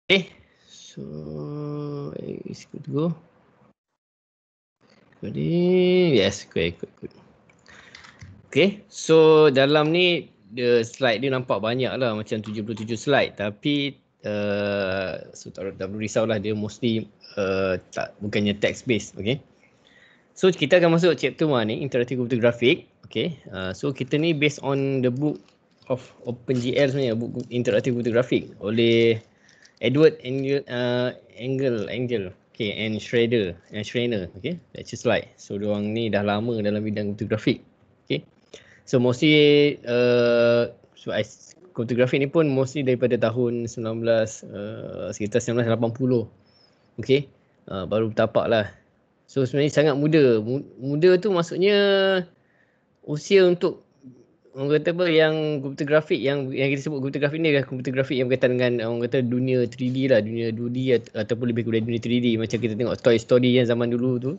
Okay, so it's good to go. Yes, good. Okay, so dalam ni slide dia nampak banyak lah, macam 77 slide, tapi so tak perlu risaulah, dia mostly bukannya text based. Okay, so kita akan masuk chapter 1 ni, interactive computer graphic. Okay, so kita ni based on the book of OpenGL sebenarnya, book interactive computer graphic oleh Edward Engel, okay, and Schrader, okay, lecture slide. So diorang ni dah lama dalam bidang computer graphic. Okay, so mostly computer graphic ni pun mostly daripada tahun sekitar 1980. Okay, baru bertapak lah. So sebenarnya sangat muda. Muda tu maksudnya usia untuk orang kata apa, yang komputer grafik yang kita sebut komputer grafik ni adalah komputer grafik yang berkaitan dengan orang kata dunia 3D lah, dunia 2D ataupun lebih kepada dunia 3D, macam kita tengok Toy Story yang zaman dulu tu,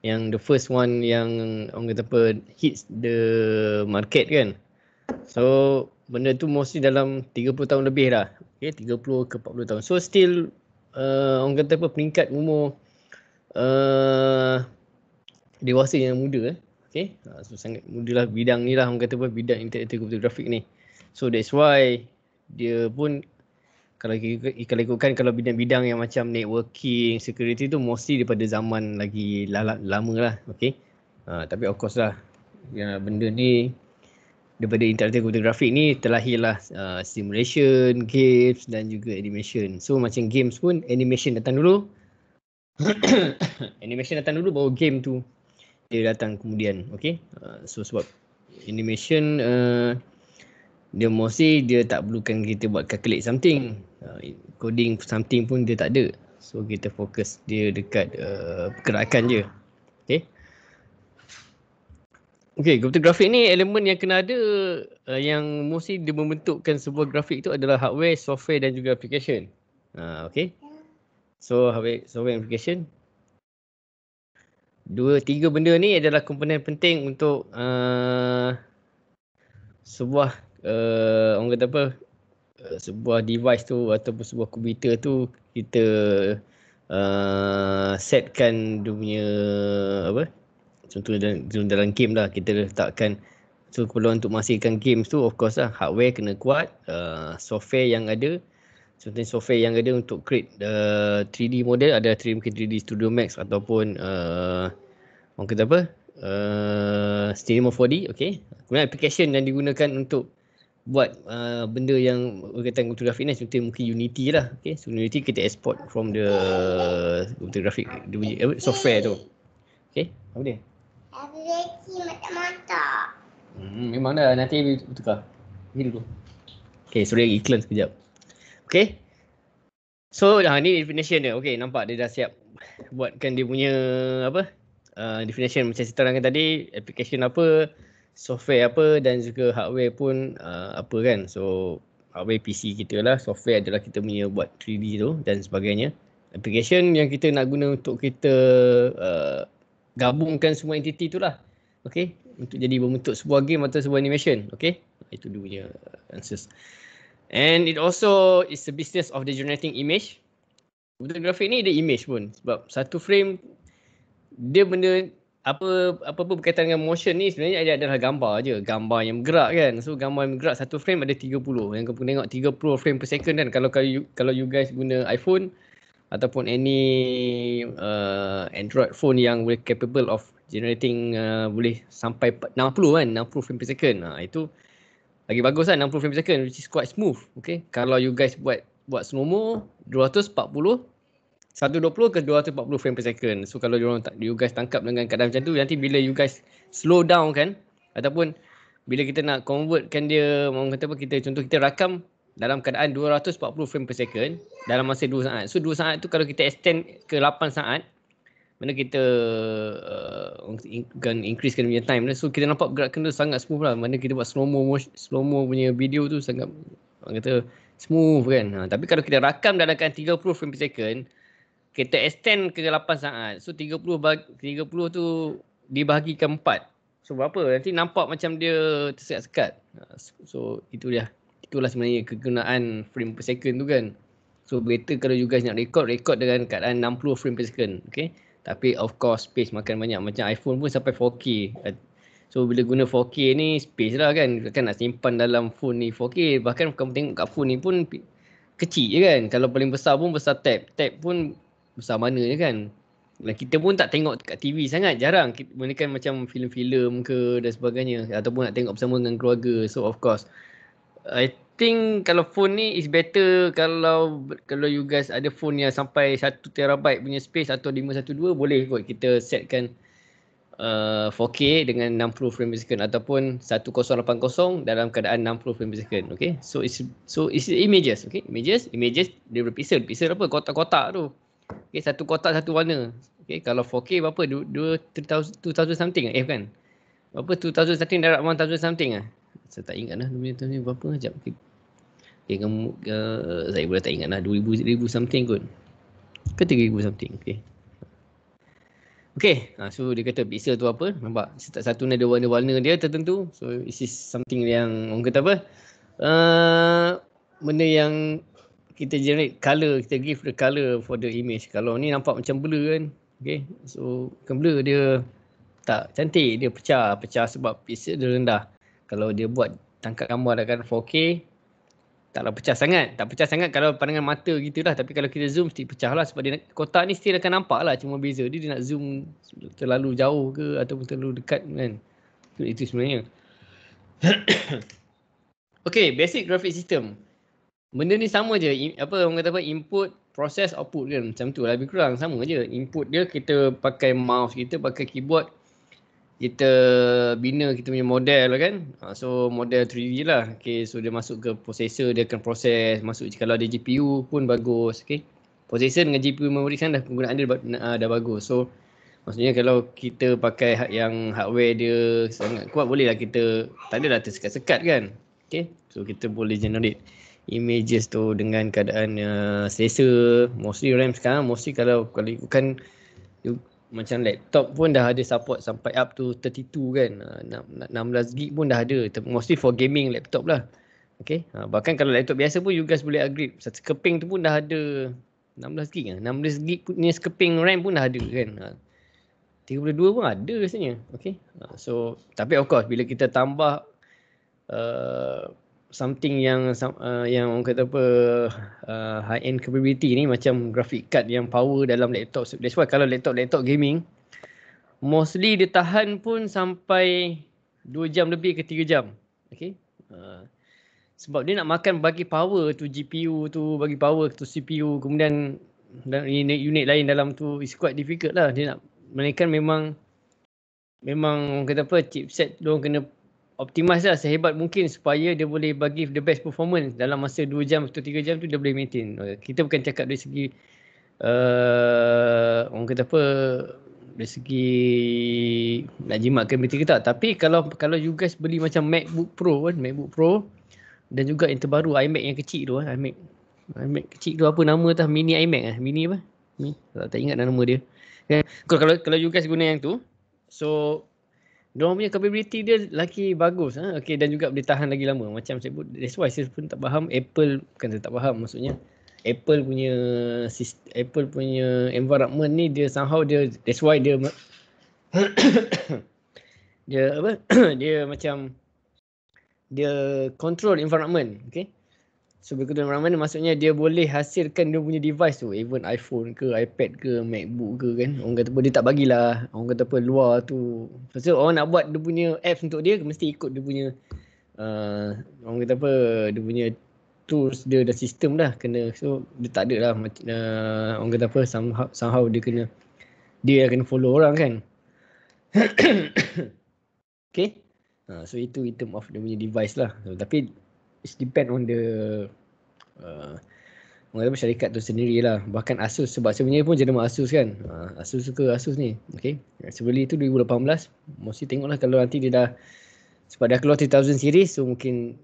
yang the first one yang orang kata apa hits the market kan. So benda tu mostly dalam 30 tahun lebih lah. Okay, 30 ke 40 tahun. So still orang kata apa, peringkat umur dewasa yang muda. Okay, so sangat muda lah bidang ni lah, orang kata apa, bidang interactive computer graphic ni. So that's why dia pun kalau ikutkan, kalau bidang-bidang yang macam networking, security tu mostly daripada zaman lagi lama lah. Okay, tapi of course lah, benda ni daripada interactive computer graphic ni terlahirlah simulation, games dan juga animation. So macam games pun animation datang dulu. Animation datang dulu baru game tu dia datang kemudian. Okay, so sebab animation dia mostly dia tak perlukan kita buat calculate something, coding something pun dia tak ada. So kita fokus dia dekat pergerakan je. Okay, computer grafik ni elemen yang kena ada, yang mesti dia membentukkan sebuah grafik tu adalah hardware, software dan juga application. Okay, so hardware, software, application, tiga benda ni adalah komponen penting untuk sebuah orang kata apa, sebuah device tu ataupun sebuah komputer tu kita setkan dia punya apa, contohnya dalam game lah, kita letakkan. So keperluan untuk menghasilkan games tu of course lah, hardware kena kuat, software yang ada. Contohnya software yang ada untuk create 3D model ada mungkin 3D Studio Max ataupun orang kata apa, Cinema 4D. Okay, kemudian application yang digunakan untuk buat benda yang berkaitan computer graphic ni, contohnya mungkin Unity lah. Okay, so Unity kita export from the computer graphic, dia punya software tu. Okay, apa dia? Aplikasi mata-mata. Memang dah, nanti tukar. Ni dulu. Okay, sorry iklan sekejap. Okay, so ni definition dia. Okay, nampak dia dah siap buatkan dia punya apa, definition macam saya terangkan tadi, application apa, software apa dan juga hardware pun apa kan. So hardware PC kita lah, software adalah kita punya buat 3D tu dan sebagainya. Application yang kita nak guna untuk kita gabungkan semua entiti tu lah. Okay, untuk jadi membentuk sebuah game atau sebuah animation. Okay, itu dia punya answers. And it also is the business of the generating image. Computer graphic ni ada image pun, sebab satu frame dia benda apa pun berkaitan dengan motion ni sebenarnya adalah gambar je, gambar yang bergerak kan. So gambar yang bergerak satu frame ada 30. Yang kau tengok 30 frame per second kan. Kalau you guys guna iPhone ataupun any Android phone yang boleh capable of generating boleh sampai 60 kan, 60 frame per second. Itu lagi bagus kan, 60 frame per second, which is quite smooth. Okay, kalau you guys buat slow mo 240, 120 ke 240 frame per second. So kalau you guys tangkap dengan keadaan macam tu, nanti bila you guys slow down kan, ataupun bila kita nak convertkan dia, orang kata apa, contoh kita rakam dalam keadaan 240 frame per second dalam masa 2 saat. So 2 saat tu kalau kita extend ke 8 saat, mana kita kan increasekan punya time. So kita nampak gerakan tu sangat smooth lah. Mana kita buat slow mo punya video tu sangat, orang kata, smooth kan. Tapi kalau kita rakam dalam keadaan 30 frame per second, kita extend ke 8 saat. So 30 tu dibahagikan 4. So berapa? Nanti nampak macam dia tersekat-sekat. So itulah sebenarnya kegunaan frame per second tu kan. So better kalau you guys nak record dengan keadaan 60 frame per second. Okay. Tapi of course space makan banyak. Macam iPhone pun sampai 4K. So bila guna 4K ni space lah kan. Kan nak simpan dalam phone ni 4K. Bahkan kamu tengok kat phone ni pun kecil je kan. Kalau paling besar pun besar tab. Tab pun besar mana je kan. Dan kita pun tak tengok kat TV sangat. Jarang. Melainkan macam filem-filem ke dan sebagainya. Ataupun nak tengok bersama dengan keluarga. So of course I think kalau phone ni is better kalau you guys ada phone yang sampai 1 terabyte punya space atau 512 boleh kot kita setkan 4K dengan 60 frame per second ataupun 1080 dalam keadaan 60 frame per second. Okay, so it's images. Okay, images dia berpixel apa kotak-kotak tu. Okay, satu kotak satu warna. Okay, kalau 4K berapa 2000 something kan berapa 2000 something darab 1000 something saya tak ingat lah tu ni berapa sekejap. Okay, kamu saya boleh tak ingat lah 2000 something kot ke 3000 something. Okay, so dia kata pixel tu apa, nampak setiap satu ni ada warna-warna dia tertentu. So this is something yang orang kata apa, benda yang kita generate colour, kita give the colour for the image. Kalau ni nampak macam blur kan. Okay, so bukan blur, dia tak cantik, dia pecah sebab pixel dia rendah. Kalau dia buat tangkap gambar dekat 4K taklah pecah sangat kalau pandangan mata gitu lah. Tapi kalau kita zoom mesti pecah lah sebab dia kotak ni still akan nampak lah, cuma beza dia nak zoom terlalu jauh ke ataupun terlalu dekat kan. Itu sebenarnya. Okay, basic graphic system. Benda ni sama je, orang kata apa, input, process, output kan. Macam tu lah, lebih kurang sama je. Input dia kita pakai mouse, kita pakai keyboard, kita bina kita punya model lah kan. So model 3D lah. Okay, so dia masuk ke processor, dia akan proses. Masuk kalau ada GPU pun bagus. Okay, processor dengan GPU memory kan dah penggunaan dia dah bagus. So maksudnya kalau kita pakai yang hardware dia sangat kuat, boleh lah kita, tak adalah tersekat-sekat kan. Okay, so kita boleh generate images tu dengan keadaan selesa. Mostly RAM sekarang, kalau ikutkan macam laptop pun dah ada support sampai up to 32 kan. 16GB pun dah ada. Mostly for gaming laptop lah. Okay. Bahkan kalau laptop biasa pun you guys boleh upgrade. Satu keping tu pun dah ada 16GB lah. 16GB punya keping RAM pun dah ada kan. 32 pun ada rasanya. Okay. So tapi of course bila kita tambah something yang orang kata apa, high end capability ni macam graphic card yang power dalam laptop. That's why kalau laptop gaming mostly dia tahan pun sampai 2 jam lebih ke 3 jam. Okay. Sebab dia nak makan bagi power tu GPU tu, bagi power tu CPU, kemudian unit lain dalam tu is quite difficult lah. Dia nak menaikkan memang orang kata apa, chipset dia orang kena optimize lah sehebat mungkin supaya dia boleh bagi the best performance dalam masa 2 jam atau 3 jam tu dia boleh maintain. Kita bukan cakap dari segi orang kata apa, dari segi nak jimatkan berita kita, tapi kalau you guys beli macam MacBook Pro dan juga yang terbaru iMac yang kecil tu, iMac kecil tu apa nama tu, mini iMac mini apa? Tak ingat nama dia. Kalau you guys guna yang tu, so diorang punya capability dia lagi bagus. Okay, dan juga boleh tahan lagi lama. Macam saya sebut, that's why saya pun tak faham Apple, bukan saya tak faham, maksudnya Apple punya environment ni dia somehow that's why dia dia macam dia control environment. Okay, so control environment maksudnya dia boleh hasilkan dia punya device tu, even iPhone ke iPad ke MacBook ke kan. Orang kata apa, dia tak bagilah orang kata apa luar tu. Pasal orang nak buat dia punya apps untuk dia mesti ikut dia punya orang kata apa, dia punya tools dia dan sistem dah kena. So dia tak ada lah orang kata apa, somehow dia kena follow orang kan. Okay, so itu in term of dia punya device lah. So, tapi it depend on the syarikat tu sendiri lah. Bahkan Asus, sebab sebenarnya pun jenama Asus kan. Asus suka Asus ni. Okay, sebeli tu 2018. Mesti tengoklah kalau nanti dia dah, sebab dah keluar 3000 series, so mungkin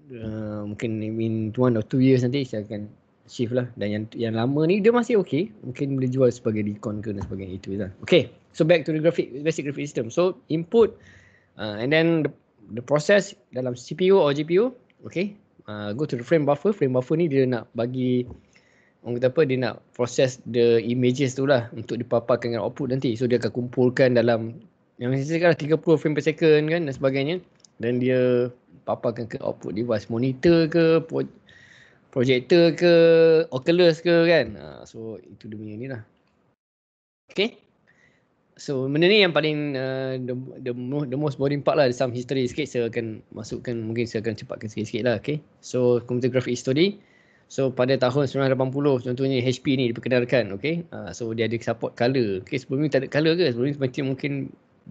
in 1 or 2 years nanti saya akan shift lah. Dan yang lama ni dia masih okay, mungkin boleh jual sebagai recon ke dan sebagainya, itu lah. Okay, so back to the basic graphic system. So input and then the process dalam CPU or GPU. Okay, go to the frame buffer. Frame buffer ni dia nak bagi orang kata apa, dia nak proses the images tu lah untuk dipaparkan dengan output nanti. So dia akan kumpulkan dalam yang saya cakap lah 30 frame per second kan dan sebagainya, dan dia paparkan ke output device, monitor ke, projector ke, Oculus ke kan. So itu dia punya ni lah. Okay. So benda ni yang paling the most boring part lah. Some history sikit saya akan masukkan, mungkin saya akan cepatkan sikit-sikit lah. Okay. So computer graphics history. So pada tahun 1980 contohnya HP ni diperkenalkan. Okay. So dia ada support color. Okay, sebelum ni tak ada color ke? Sebelum ni mungkin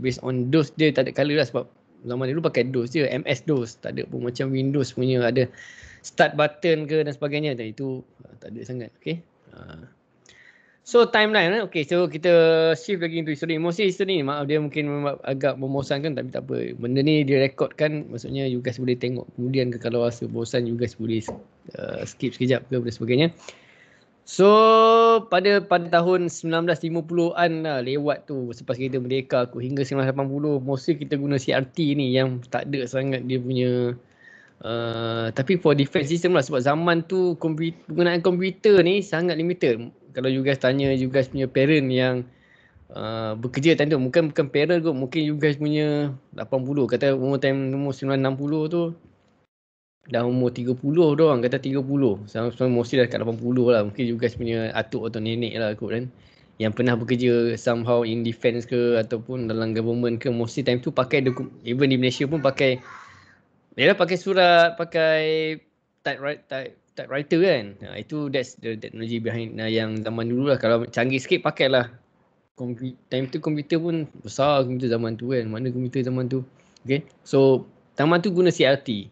based on DOS dia tak ada color lah, sebab zaman dulu pakai DOS je, MS DOS. Tak ada pun macam Windows punya ada start button ke dan sebagainya. Dan itu tak ada sangat. Okay. So timeline, okay, so kita shift lagi into history. Mostly history ni, maaf dia mungkin agak membosankan, tapi tak apa. Benda ni direkodkan, maksudnya you guys boleh tengok. Kemudian kalau rasa bosan, you guys boleh skip sekejap ke dan sebagainya. So pada tahun 1950-an lah lewat tu, selepas kita merdeka aku hingga 1980, mostly kita guna CRT ni yang tak ada sangat dia punya tapi for defense system lah, sebab zaman tu penggunaan komputer ni sangat limited. Kalau you guys tanya you guys punya parent yang bekerja time tu, bukan parent kot, mungkin you guys punya 80, kata umur 1960 tu dah umur 30 doang, kata 30. Sama mostly dah kat 80 lah. Mungkin you guys punya atuk atau nenek lah kot kan, yang pernah bekerja somehow in defense ke ataupun dalam government ke. Mostly time tu pakai even di Malaysia pun pakai, dia pakai surat, pakai typewriter kan. Itu that's the technology behind yang zaman dulu lah. Kalau canggih sikit pakailah time tu komputer pun besar, komputer zaman tu kan. Mana komputer zaman tu. Okay. So zaman tu guna CRT.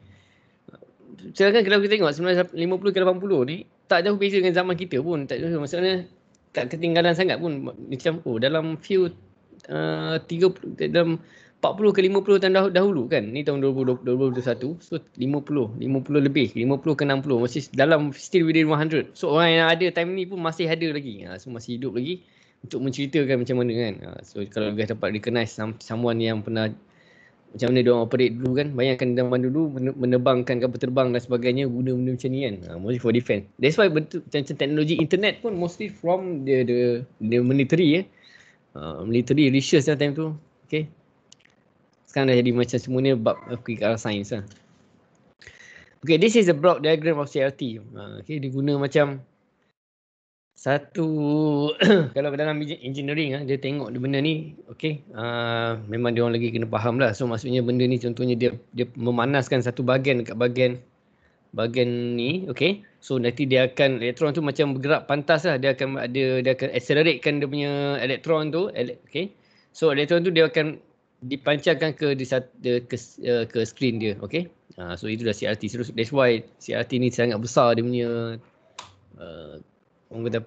Sedangkan kalau kita tengok 1950 ke 80 ni tak jauh beza dengan zaman kita pun. Tak jauh, maksudnya tak ketinggalan sangat pun. Macam dalam few 30 dalam 40 ke 50 tahun dahulu kan. Ni tahun 2021. So 50 lebih, 50 ke 60 masih dalam still within 100. So orang yang ada time ni pun masih ada lagi. So masih hidup lagi untuk menceritakan macam mana kan. So kalau guys dapat recognize someone yang pernah macam mana dia orang operate dulu kan. Bayangkan zaman dulu menerbangkan kapal terbang dan sebagainya guna benda macam ni kan. Mostly for defense. That's why macam teknologi internet pun mostly from the military military research lah time tu. Okay. Sekarang dah jadi macam semuanya bab ke arah sains lah. Okay, this is a block diagram of CRT. Okay, dia guna macam satu kalau dalam engineering dia tengok benda ni, okay, memang dia orang lagi kena faham lah. So maksudnya benda ni contohnya dia memanaskan satu bahagian dekat bahagian ni, okay. So nanti dia akan, elektron tu macam bergerak pantas lah, dia akan acceleratekan dia punya elektron tu, okay. So elektron tu dia akan dipancarkan ke screen dia, okay. So itulah CRT. So that's why CRT ni sangat besar dia punya orang kata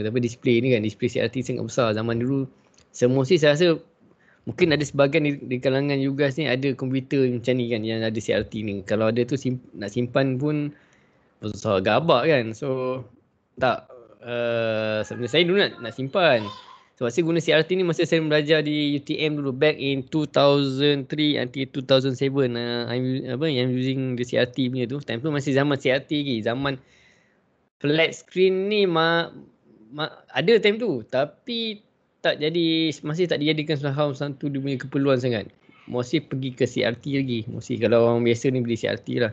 apa display ni kan. Display CRT sangat besar zaman dulu. Semua sih saya rasa mungkin ada sebahagian di kalangan you guys ni ada komputer macam ni kan, yang ada CRT ni. Kalau ada tu nak simpan pun besar gabak kan. So tak sebenarnya saya dulu nak simpan. Sebab saya guna CRT ni masa saya belajar di UTM dulu back in 2003 until 2007. I'm using the CRT punya tu. Time tu masih zaman CRT lagi. Zaman flat screen ni ada time tu, tapi masih tak dijadikan satu dia punya keperluan sangat. Mesti pergi ke CRT lagi. Mesti kalau orang biasa ni beli CRT lah.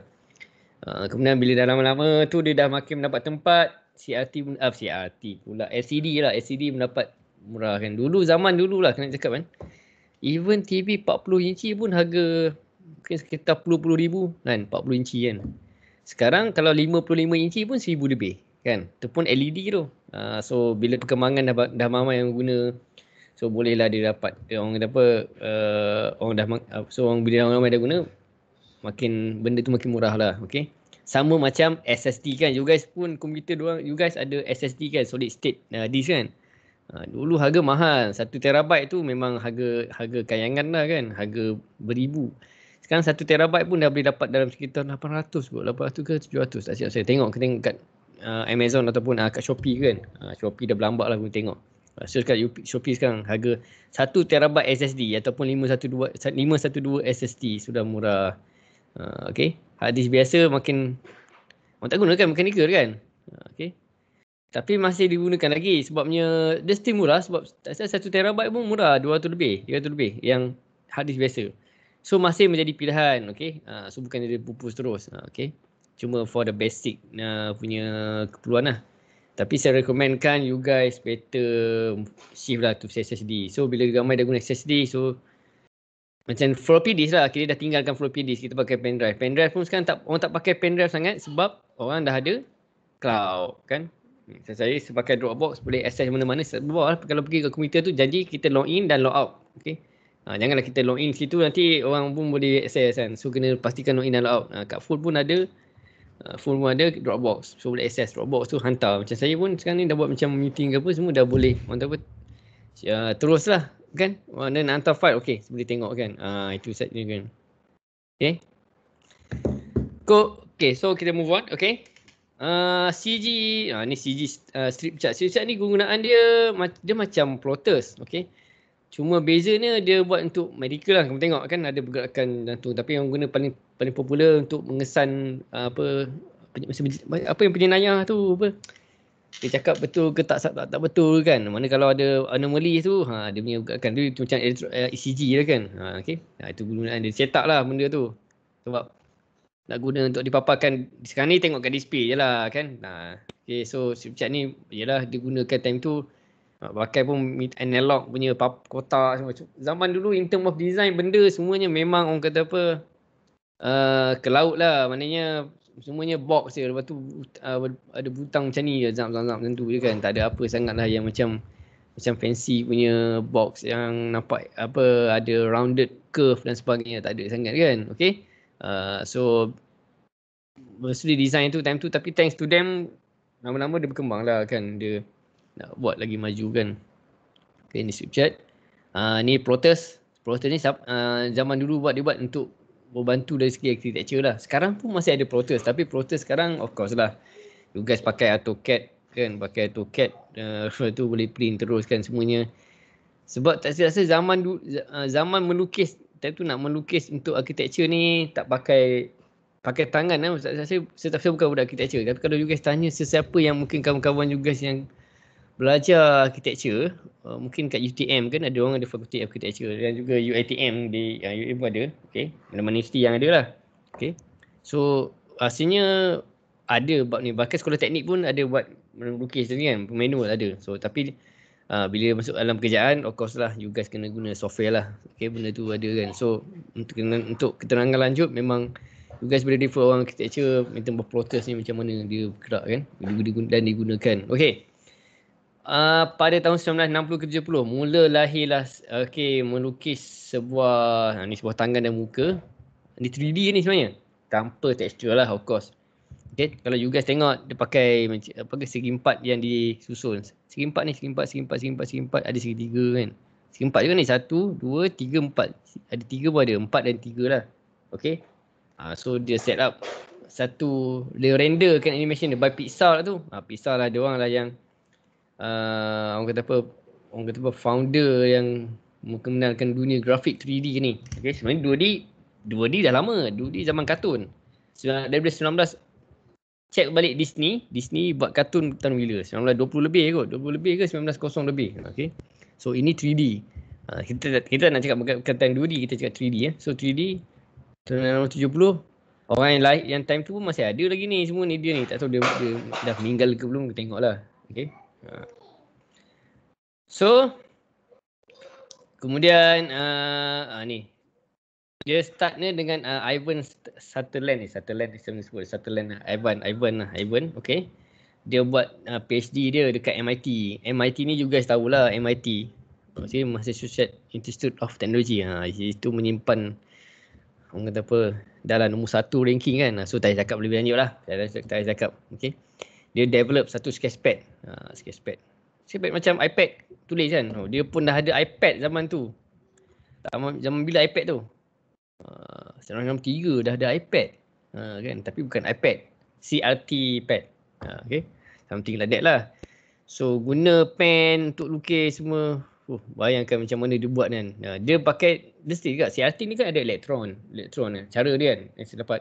Kemudian bila dah lama-lama tu dia dah makin mendapat tempat, CRT pula LCD mendapat murah kan. Zaman dulu lah kena cakap kan. Even TV 40 inci pun harga mungkin sekitar 10 ribu kan, 40 inci kan. Sekarang kalau 55 inci pun 1000 lebih kan. Itu pun LED tu. So bila perkembangan dah ramai yang guna, so bolehlah dia dapat orang kata apa so orang bila orang ramai dah guna, makin benda tu makin murah lah. Okay. Sama macam SSD kan. You guys pun komputer you guys ada SSD kan, solid state disk kan. Dulu harga mahal. 1 terabyte tu memang harga kayangan lah kan. Harga beribu. Sekarang 1 terabyte pun dah boleh dapat dalam sekitar 800 kot. 800 ke 700. Tak siap saya tengok kat Amazon ataupun kat Shopee kan. Shopee dah berlambak lah, boleh tengok. So kat Shopee sekarang harga 1 terabyte SSD ataupun 512 SSD sudah murah. Okay. Hard disk biasa makin orang tak guna kan, mechanical kan. Tapi masih digunakan lagi sebabnya dia still murah sebab tak salah 1 terabyte pun murah 200 lebih, 300 lebih yang hard disk biasa. So masih menjadi pilihan, okey. So bukannya dia pupus terus, okey. Cuma for the basic punya keperluan lah. Tapi saya recommendkan you guys better shift lah to SSD. So bila ramai dah guna SSD, so macam floppy disk lah, kita dah tinggalkan floppy disk, kita pakai pen drive. Pen drive pun sekarang orang tak pakai pen drive sangat sebab orang dah ada cloud kan. Saya pakai Dropbox, boleh access mana-mana sebab kalau pergi ke komputer tu janji kita log in dan log out. Okey. Janganlah kita log in situ nanti orang pun boleh access kan. So kena pastikan log in dan log out. Kat phone pun ada Dropbox. So boleh access Dropbox tu hantar. Macam saya pun sekarang ni dah buat macam meeting ke apa semua dah boleh. Orang tahu apa. Teruslah kan. Mana nak hantar file okey, boleh tengok kan. Itu saja kan. Okey. Okay, so kita move on. Okay. CG, ni CG strip chart. Strip chart ni gunaan dia macam plotters, okey. Cuma bezanya dia buat untuk medical lah. Kamu tengok kan ada pergerakan jantung, tapi yang guna paling popular untuk mengesan apa yang penjenayah tu apa. Dia cakap betul ke tak betul kan. Mana kalau ada anomaly tu, dia punya pergerakan tu macam ECG lah kan. Okey. Itu gunaan dia cetak lah benda tu. Sebab nak guna untuk dipaparkan sekarang ni tengok kat display je lah kan. Okay, so strip chart ni yelah digunakan time tu pakai pun analog punya kotak semua. Zaman dulu in term of design benda semuanya memang orang kata apa ke laut lah, maknanya semuanya box je. Lepas tu ada butang macam ni je, zam macam tu je kan. Tak ada apa sangat lah yang macam fancy punya box yang nampak apa ada rounded curve dan sebagainya, tak ada sangat kan. Okay. So mostly design tu time tu, tapi thanks to them lama-lama dia berkembang lah kan, dia nak buat lagi maju kan. Okay, ni strip chart. Ni plotters ni zaman dulu dia buat untuk membantu dari segi architecture lah. Sekarang pun masih ada plotters, tapi plotters sekarang of course lah you guys pakai AutoCAD kan, pakai AutoCAD tu boleh print terus kan semuanya. Sebab tak rasa zaman melukis time tu, nak melukis untuk architecture ni tak pakai tangan lah. Saya bukan budak architecture, tapi kalau you guys tanya sesiapa yang mungkin kawan-kawan you guys yang belajar architecture, mungkin kat UTM kan ada orang ada fakulti architecture, dan juga UiTM di UiTM pun ada. Okey, mana-mana universiti yang ada lah. Okey, so hasilnya ada bab ni, bahkan sekolah teknik pun ada buat melukis ni kan, manual ada. So tapi bila masuk dalam pekerjaan, of course lah you guys kena guna software lah. Okay, benda tu ada kan. So untuk keterangan lanjut memang you guys boleh refer orang architecture minta plotters ni macam mana dia bergerak kan dan digunakan. Okay. Pada tahun 1960 ke 70 mula lahirlah melukis sebuah ni sebuah tangan dan muka. Ni 3D ni sebenarnya, tanpa tekstur lah of course. Okay, kalau you guys tengok dia pakai segi empat yang disusun. Segi empat ada segi tiga kan. Segi empat juga ni 1, 2, 3, 4. Ada 3 pun ada, 4 dan 3 lah. Okay. So dia set up dia renderkan animation dia by Pixar lah tu. Pixar lah, dia orang lah yang orang kata apa founder yang mengenalkan dunia grafik 3D ni. Okay, sebenarnya 2D dah lama. 2D zaman kartun. Daripada 19 check balik Disney buat kartun tahun bila? 1920 lebih kot. 20 lebih ke 1900 lebih. Okay. So ini 3D. Kita nak cakap berkaitan 2D, kita cakap 3D ya. So 3D tahun 1970 orang yang time tu pun masih ada lagi ni semua ni dia ni. Tak tahu dia dah meninggal ke belum, kita tengoklah. Okay. So kemudian ni dia startnya dengan Ivan Sutherland Ivan. Okay. Dia buat PhD dia dekat MIT. MIT ni you guys tahulah, MIT maksudnya Massachusetts Institute of Technology. Itu menyimpan orang kata apa dalam nombor 1 ranking kan. So tak payah cakap lebih lanjut lah. Tak payah cakap. Okay. Dia develop satu sketchpad. Sketchpad macam iPad tulis kan. Dia pun dah ada iPad zaman tu. Zaman bila iPad tu? 1963 dah ada iPad. Kan, tapi bukan iPad, CRT pad. Okay, something like that lah. So guna pen untuk lukis semua. Bayangkan macam mana dia buat kan. Dia pakai still juga CRT ni kan ada elektron kan. Cara dia kan yang saya dapat.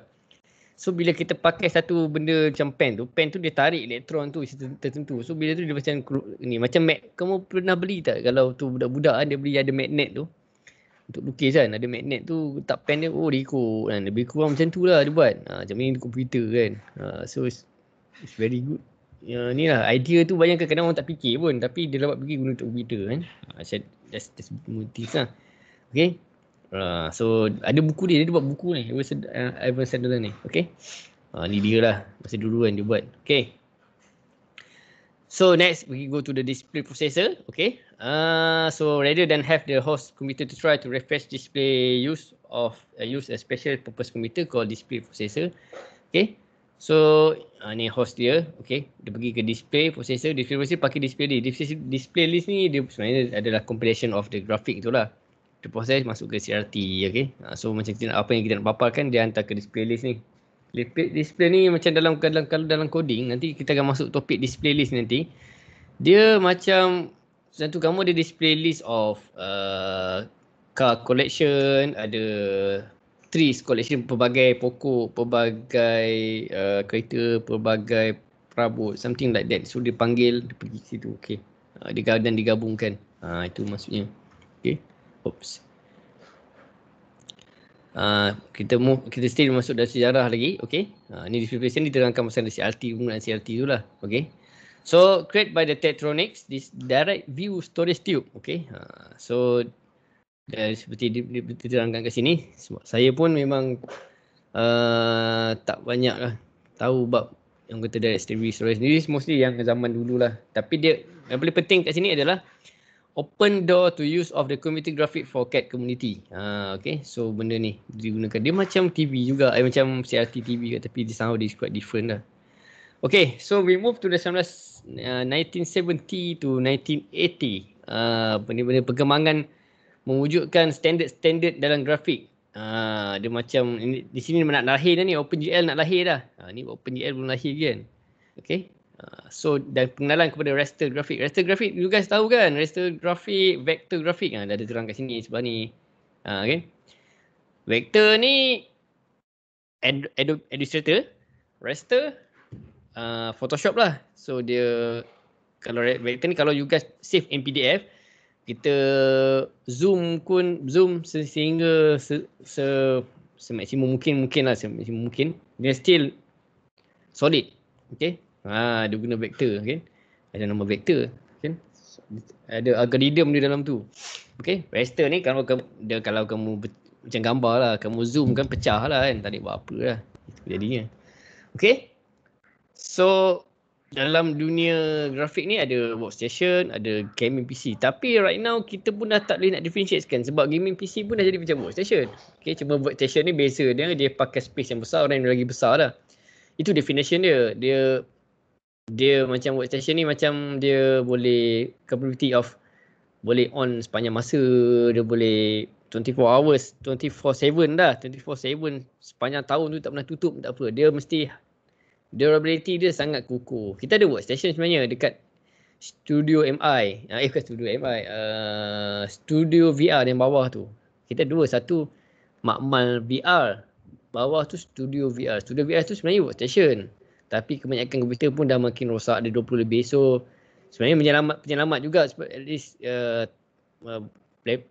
So bila kita pakai satu benda macam pen tu dia tarik elektron tu tertentu. So bila tu dia macam ni, macam kamu pernah beli tak kalau tu budak-budak kan dia beli ada magnet tu untuk lukis kan, ada magnet tu tak pen dia, oh dia ikut kan, lebih kurang macam tu lah dia buat. Macam ni di komputer kan. So it's very good. Ni lah idea tu, bayangkan kadang orang tak fikir pun tapi dia dapat pergi guna untuk komputer kan. That's multi lah. Okay. So ada buku dia buat buku ni, Ivan Sutherland ni. Okay. Ni dia lah masa dulu kan dia buat. Okay. So next we go to the display processor. Okay. So rather than have the host computer to try to refresh display, use a special purpose computer called display processor. Okay. So ni host dia. Okay. Dia pergi ke display processor. Display processor pakai display list. Display list ni dia sebenarnya adalah compilation of the graphic tu lah. Dia proses masuk ke CRT. Okay. So macam apa yang kita nak paparkan dia hantar ke display list ni. Display ni macam dalam coding, nanti kita akan masuk topik display list nanti. Dia macam satu kamu ada display list of car collection, ada trees collection, pelbagai pokok, pelbagai kereta, pelbagai perabot, something like that. So dia panggil, dia pergi situ. Okay. Dan digabungkan. Itu maksudnya. Okay. Oops. Kita still masuk dalam sejarah lagi. Okay. Ni display diterangkan pasal CRT, penggunaan CRT tu lah. Okay. So created by the Tektronix, this direct view storage tube. Okay. So seperti diterangkan kat sini, saya pun memang tak banyak lah tahu bab yang kata direct view storage ni, mostly yang zaman dulu lah. Tapi dia yang paling penting kat sini adalah open door to use of the computer graphic for CAD community. Okay, so benda ni digunakan. Dia macam TV juga, macam CRT TV tapi somehow it's quite different lah. Okay, so we move to the 1970 to 1980. Benda-benda perkembangan mewujudkan standard dalam grafik. Dia macam di sini nak lahir dah ni, OpenGL nak lahir dah. Ni OpenGL belum lahir kan. Okay. So dan pengenalan kepada raster grafik. Raster grafik you guys tahu kan? Raster grafik, vector grafik. Dah ada terang kat sini sebelah ni. Okay. Vector ni Adobe Illustrator, raster Photoshop lah. So dia kalau vector ni kalau you guys save in PDF, kita zoom sehingga semaksimum mungkin lah, semaksimum mungkin dia still solid. Okay. Dia guna vektor kan. Ada nama vektor kan. Ada algoritma di dalam tu. Okey, raster ni kalau kamu macam gambar lah, kamu zoom kan pecah lah kan. Tak ada buat apa lah. Itu jadinya. Okey. So dalam dunia grafik ni ada workstation, ada gaming PC. Tapi right now kita pun dah tak boleh nak differentiatekan sebab gaming PC pun dah jadi macam workstation. Okey, cuma workstation ni beza dia pakai space yang besar dan lagi besar lah. Itu definition dia. Dia macam workstation ni macam dia boleh capability of boleh on sepanjang masa, dia boleh 24 hours, 24/7 dah, 24/7 sepanjang tahun tu tak pernah tutup, tak apa. Dia mesti durability dia sangat kukuh. Kita ada workstation sebenarnya dekat Studio MI. Bukan Studio MI, Studio VR yang bawah tu. Kita dua, satu Makmal VR, bawah tu Studio VR. Studio VR tu sebenarnya workstation. Tapi kebanyakan komputer pun dah makin rosak, ada 20 lebih. So sebenarnya penyelamat juga, at least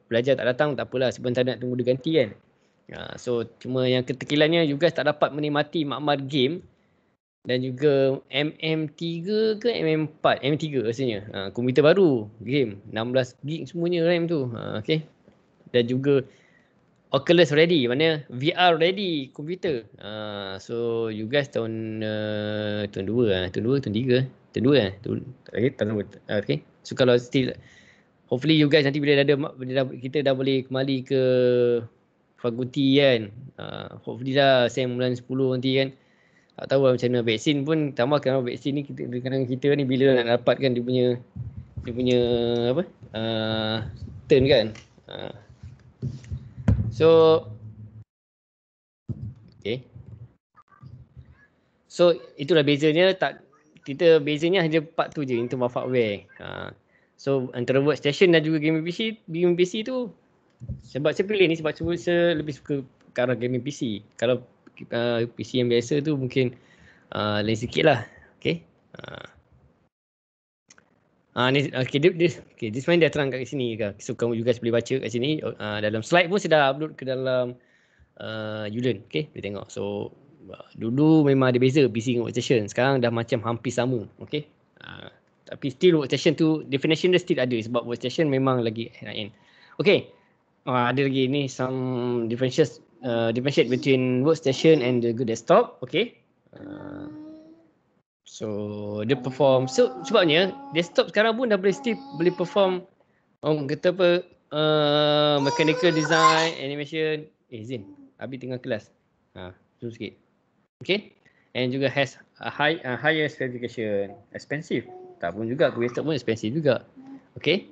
belajar tak datang tak apalah, sebentar nak tunggu dia ganti kan. So cuma yang ketekilannya you guys tak dapat menikmati makmal game dan juga MM3 ke MM4, MM3 rasanya. Komputer baru game 16 gig semuanya RAM tu. Okay. Dan juga Oculus ready, mana VR ready komputer. So you guys tahun 2 tahun 3 okay. So kalau still hopefully you guys nanti bila kita dah boleh kembali ke fakulti kan. Hopefully dah SEM bulan 10 nanti kan. Tak tahu lah macam mana vaksin pun, tambah kerana vaksin ni kadang-kadang kita ni bila nak dapatkan dia punya apa? Turn kan. So okay. So itulah bezanya, bezanya hanya part tu je, into hardware. So antara workstation dan juga gaming PC tu sebab saya pilih ni sebab saya lebih suka ke arah gaming PC. Kalau PC yang biasa tu mungkin lain sikit lah. Okay. Ni okay, this one dia terang kat sini ke. So kamu juga boleh baca kat sini. Dalam slide pun saya dah upload ke dalam Udon. Okay, boleh tengok. So dulu memang ada beza PC dengan workstation. Sekarang dah macam hampir sama. Okay. Tapi still workstation tu definition dia still ada sebab workstation memang lagi high end. Okay. Ada lagi ni some differentiate between workstation and the good desktop. Okay. So dia perform. So sebabnya desktop sekarang pun dah boleh perform kata apa mechanical design, animation. Zin, Abi tengah kelas. Zoom sikit. Okay. And juga has a higher specification. Expensive. Tak pun juga, desktop pun expensive juga. Okay.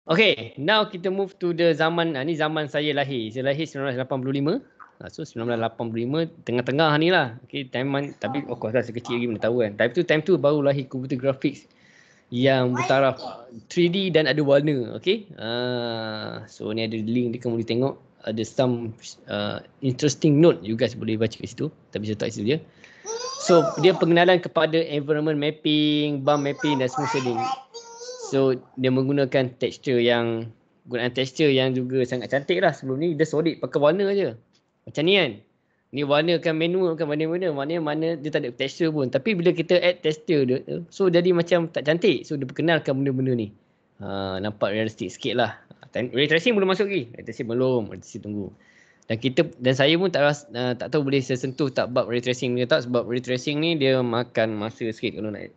Okay, now kita move to the zaman, ni zaman saya lahir. Saya lahir 1985. So 1985 tengah-tengah ni lah. Okay, tapi of course lah saya kecil lagi mana tahu kan. Time tu baru lahir komputer graphics yang bertaraf 3D dan ada warna. Okay. So ni ada link dia, kamu boleh tengok. Ada some interesting note you guys boleh baca kat situ. Tapi saya tak isi dia. So dia pengenalan kepada environment mapping, bump mapping dan smooth shading. So dia menggunakan texture yang juga sangat cantik lah. Sebelum ni dia solid pakai warna je. Macam ni kan. Ni warna kan manual kan mana dia tak ada texture pun. Tapi bila kita add texture dia, so jadi macam tak cantik. So dia perkenalkan benda-benda ni. Nampak realistik sikit lah. Ray tracing belum masuk lagi. Ray tracing belum. Ray tracing tunggu. Dan saya pun tak tahu boleh saya sentuh tak bab ray tracing ni tak. Sebab ray tracing ni dia makan masa sikit kalau nak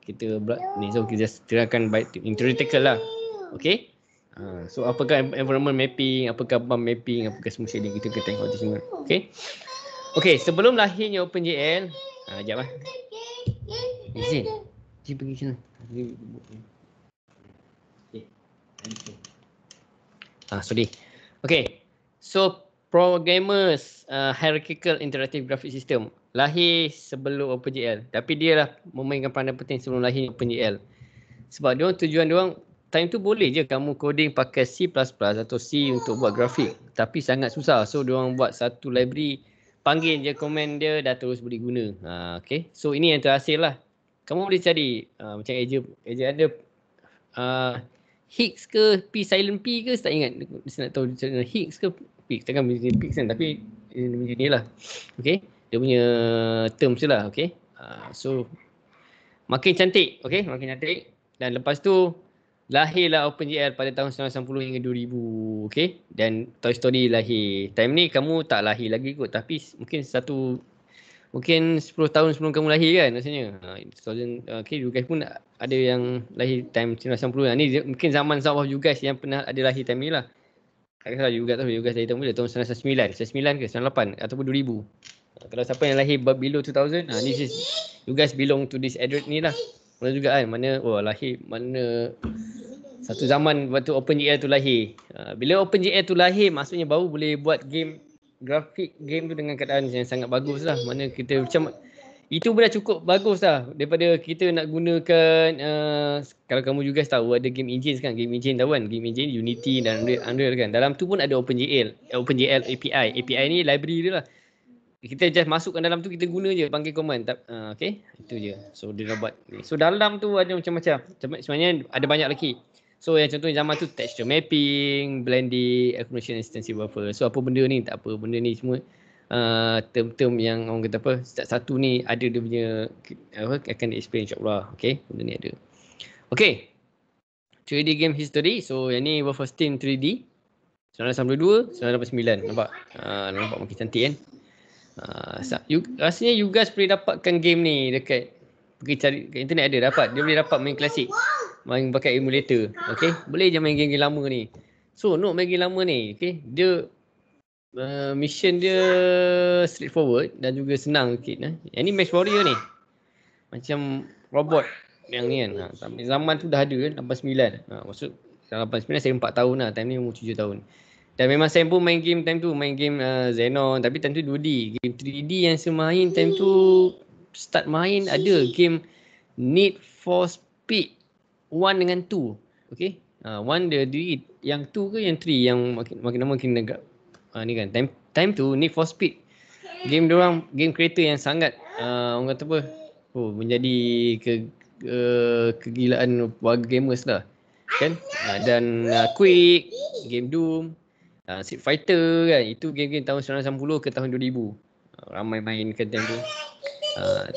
kita ni. So kita just terangkan in theoretical lah. Okay. So apakah environment mapping, apakah bump mapping, apakah smooth shading, kita kena tengok tu semua. Okay. Okay, sebelum lahirnya OpenGL, sekejap lah. Izin, pergi sana. Okay. Sorry. Okay. So programmers hierarchical interactive graphic system lahir sebelum OpenGL. Tapi dia lah memainkan peranan penting sebelum lahir OpenGL. Sebab tujuan diorang time tu boleh je kamu coding pakai C++ atau C untuk buat grafik. Tapi sangat susah. So diorang buat satu library, panggil je komen dia, dah terus boleh guna. Okay. So ini yang terhasil lah. Kamu boleh cari macam eja ada Higgs ke P silent P ke, saya tak ingat. Saya nak tahu Higgs ke P. Takkan macam Higgs kan, tapi macam ni lah. Okay. Dia punya terms je lah. Okay. So makin cantik. Okay. Makin cantik. Dan lepas tu lahirlah OpenGL pada tahun 1990 hingga 2000. Okay. Dan Toy Story lahir. Time ni kamu tak lahir lagi kot. Tapi mungkin 10 tahun sebelum kamu lahir kan rasanya. Okay, you guys pun ada yang lahir time 1990 lah. Ni mungkin zaman some of you guys yang pernah ada lahir time ni lah. Tak kisah you guys lahir tahun bila? Tahun 1999 ke 98 ataupun 2000. Kalau siapa yang lahir below 2000, ni you guys belong to this Android ni lah. Mana juga kan, lahir mana satu zaman waktu OpenGL tu lahir. Bila OpenGL tu lahir, maksudnya baru boleh buat grafik game tu dengan keadaan yang sangat bagus lah. Mana kita macam itu pun dah cukup bagus lah daripada kita nak gunakan kalau kamu juga tahu ada game engine kan, game engine tahu kan, game engine Unity dan Unreal kan. Dalam tu pun ada OpenGL API ni library dia lah. Kita just masukkan dalam tu, kita guna je panggil command. Okay, itu je. So dia dah buat ni. So dalam tu ada macam-macam. Sebenarnya ada banyak lagi. So yang contohnya zaman tu texture mapping, blending, accumulation, extensive buffer. So apa benda ni? Tak apa, benda ni semua term-term yang orang kata apa, satu ni ada dia punya akan explain insyaAllah. Okay, benda ni ada. Okay, 3D game history. So yang ni Wolfenstein 3D 1992, 1989. Nampak? Nampak makin cantik kan? Rasanya you guys boleh dapatkan game ni dekat, pergi cari kat internet ada dapat. Dia boleh dapat main klasik, main pakai emulator. Okay, boleh je main game-game lama ni. So nak main game lama ni, okay, dia mission dia straightforward dan juga senang sikit. Yang ni Max Warrior ni macam robot yang ni kan. Tapi zaman tu dah ada kan, 89. Maksud 89 saya 4 tahun lah, time ni umur 7 tahun. Dan memang saya pun main game time tu, main game Xenon, tapi time tu 2D. Game 3D yang saya main time tu, start main ada game Need for Speed 1 dengan 2. Okay, 1 dia yang 2 ke yang 3 yang makin lama makin agak ni kan. Time tu Need for Speed game creator yang sangat orang kata apa, menjadi kegilaan warga gamers lah kan. Dan Quake, game Doom, Street Fighter kan, itu game-game tahun 1990 ke tahun 2000. Ramai main kan time tu.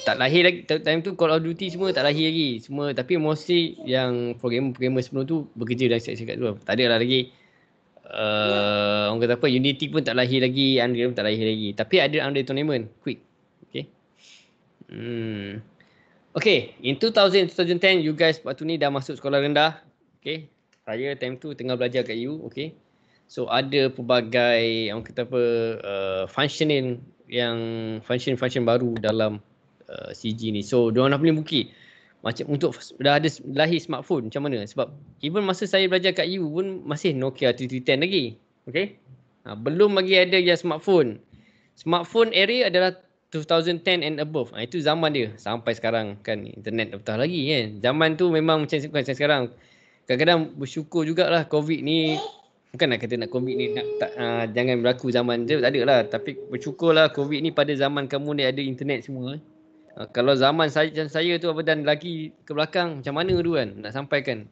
Tak lahir lagi time tu, Call of Duty semua tak lahir lagi semua, tapi mostly yang programmer sebelum tu bekerja dalam sektor tu. Tak ada lah lagi orang kata apa, Unity pun tak lahir lagi, Unreal pun tak lahir lagi, tapi ada Unreal Tournament, Quick. Okay. Okay, in 2010 you guys waktu ni dah masuk sekolah rendah. Okay, saya time tu tengah belajar kat U. Okay, so ada pelbagai orang kata apa, function baru dalam CG ni. So diorang dah boleh bukit macam untuk dah ada lahir smartphone macam mana. Sebab even masa saya belajar kat U pun masih Nokia 3310 lagi. Okay, belum lagi ada yang smartphone. Smartphone area adalah 2010 and above. Itu zaman dia. Sampai sekarang kan internet dah betul lagi kan. Zaman tu memang macam sekarang. Kadang-kadang bersyukur jugalah COVID ni. Bukan nak kata nak COVID ni jangan berlaku zaman tu, tak ada lah. Tapi bersyukurlah COVID ni pada zaman kamu ni ada internet semua. Kalau zaman saya tu dan lagi ke belakang, macam mana tu kan nak sampaikan.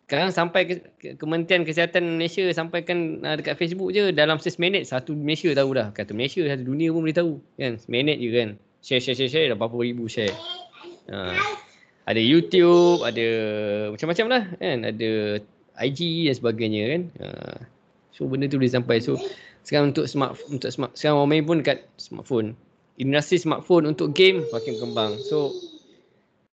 Sekarang sampai Kementerian Kesihatan Malaysia sampaikan dekat Facebook je, dalam seminit satu Malaysia tahu dah. Kata Malaysia, satu dunia pun boleh tahu kan. Seminit je kan. Share dah berapa ribu share. Ada YouTube, ada macam-macam lah kan. Ada IG dan sebagainya kan. So benda tu boleh sampai. So sekarang untuk sekarang orang main pun dekat smartphone. Industri smartphone untuk game makin berkembang. So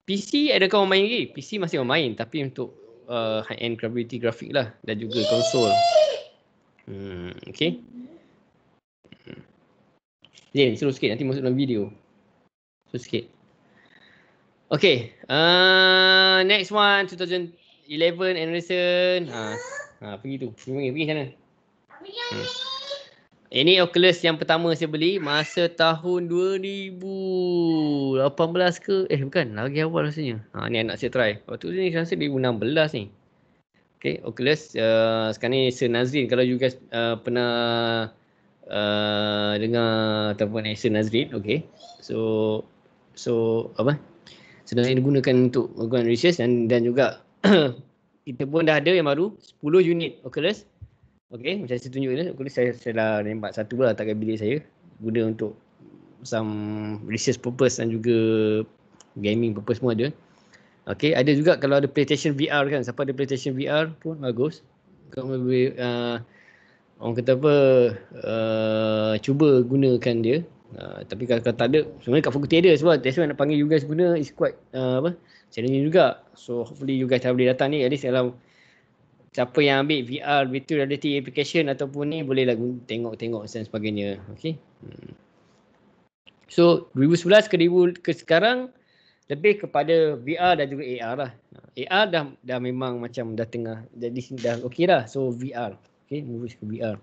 PC adakah orang main lagi? PC masih orang main, tapi untuk high-end quality grafik lah, dan juga konsol. Okay. Zain, slow sikit nanti masuk dalam video. Slow sikit. Okay. Next one, 2011 Anderson. Pergi tu. Pergi sana. Ini Oculus yang pertama saya beli masa tahun 2018 ke? Bukan, lagi awal rasanya. Ni anak saya try. Waktu ni rasa 2016 ni. Okay, Oculus. Sekarang ni Sir Nazrin. Kalau you guys pernah dengar ataupun Sir Nazrin. Okay. So apa? Sedang digunakan untuk melakukan research dan juga kita pun dah ada yang baru 10 unit Oculus. Okay, macam saya tunjuk ni, Oculus saya dah nampak satu lah tak bilik saya. Guna untuk some research purpose dan juga gaming purpose semua ada. Okay, ada juga kalau ada PlayStation VR kan. Siapa ada PlayStation VR pun bagus. Kalau orang kata apa, cuba gunakan dia. Tapi kalau tak ada, sebenarnya kat fakulti ada. Sebab that's why nak panggil you guys guna is quite challenging juga. So hopefully you guys boleh datang ni. At least kalau siapa yang ambil VR, virtual reality application ataupun ni, bolehlah tengok-tengok dan sebagainya. Okay. So 2011 ke sekarang lebih kepada VR dan juga AR lah. AR dah memang macam dah tengah jadi dah okey dah. So VR. Okay, move ke VR.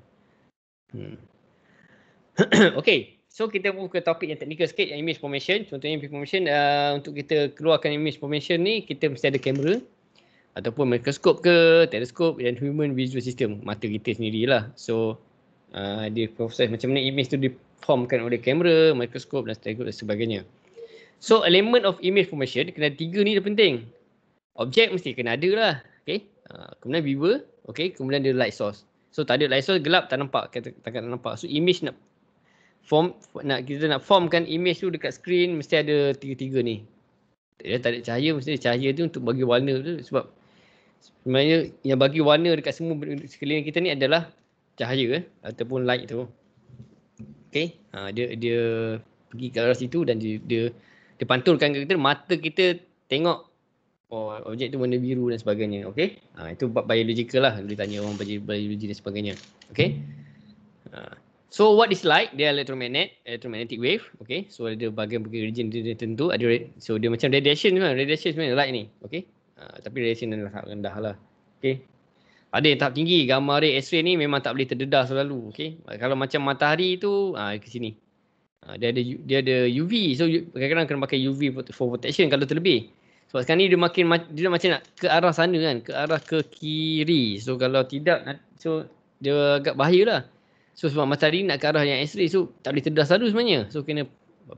Okay. So kita move ke topik yang teknikal sikit, yang image formation. Contohnya image formation, untuk kita keluarkan image formation ni, kita mesti ada kamera ataupun mikroskop ke, teleskop dan human visual system, mata kita sendirilah. So dia proses macam mana image tu diformkan oleh kamera, mikroskop dan teleskop dan sebagainya. So element of image formation kena 3 ni dah penting. Objek mesti kena ada lah. Okay. Kemudian viewer, okay. Kemudian dia light source. So tak ada light source, gelap tak nampak, tak nampak. So image kita nak formkan image tu dekat screen, mesti ada 3 ni. Dia tak ada cahaya, mesti ada cahaya tu untuk bagi warna tu. Sebab sebenarnya yang bagi warna dekat semua sekeliling kita ni adalah cahaya ataupun light tu. Okay. Dia pergi ke arah situ dan dia pantulkan ke kita, mata kita tengok objek tu warna biru dan sebagainya. Okay. Itu biological lah. Boleh tanya orang biologi dan sebagainya. Okay. So what is light? Dia electromagnetic wave. Okay. So ada bahagian-bahagian region dia tentu. So dia macam radiation kan. Radiation sebenarnya light ni. Okay. Tapi radiation adalah tahap rendah lah. Okay. Ada yang tahap tinggi. Gamma ray, X-ray ni memang tak boleh terdedah selalu. Okay. Kalau macam matahari tu, ke sini. Dia ada UV. So kadang-kadang kena pakai UV for protection kalau terlebih. Sebab sekarang ni dia macam nak ke arah sana kan. Ke arah ke kiri. So kalau tidak, so dia agak bahaya lah. So sebab matahari nak ke arah yang X-ray, so tak boleh terdedah selalu sebenarnya. So kena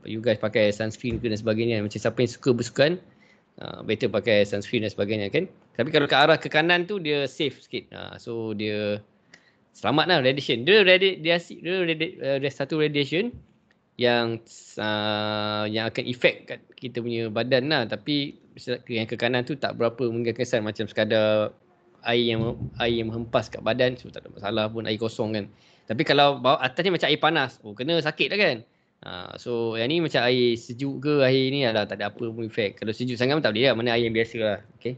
you guys pakai sunscreen ke dan sebagainya. Macam siapa yang suka bersukan, better pakai sunscreen dan sebagainya kan. Tapi kalau ke arah ke kanan tu dia safe sikit. So dia selamat lah radiation. Dia satu radiation yang akan efek kat kita punya badan lah. Tapi yang ke kanan tu tak berapa mengesan, macam sekadar air yang menghempas kat badan, so tak ada masalah pun, air kosong kan. Tapi kalau bawah atasnya macam air panas, kena sakit lah kan. So yang ni macam air sejuk ke air ni lah, tak ada apa pun efek. Kalau sejuk sangat pun tak boleh lah, mana air yang biasa lah. Okay.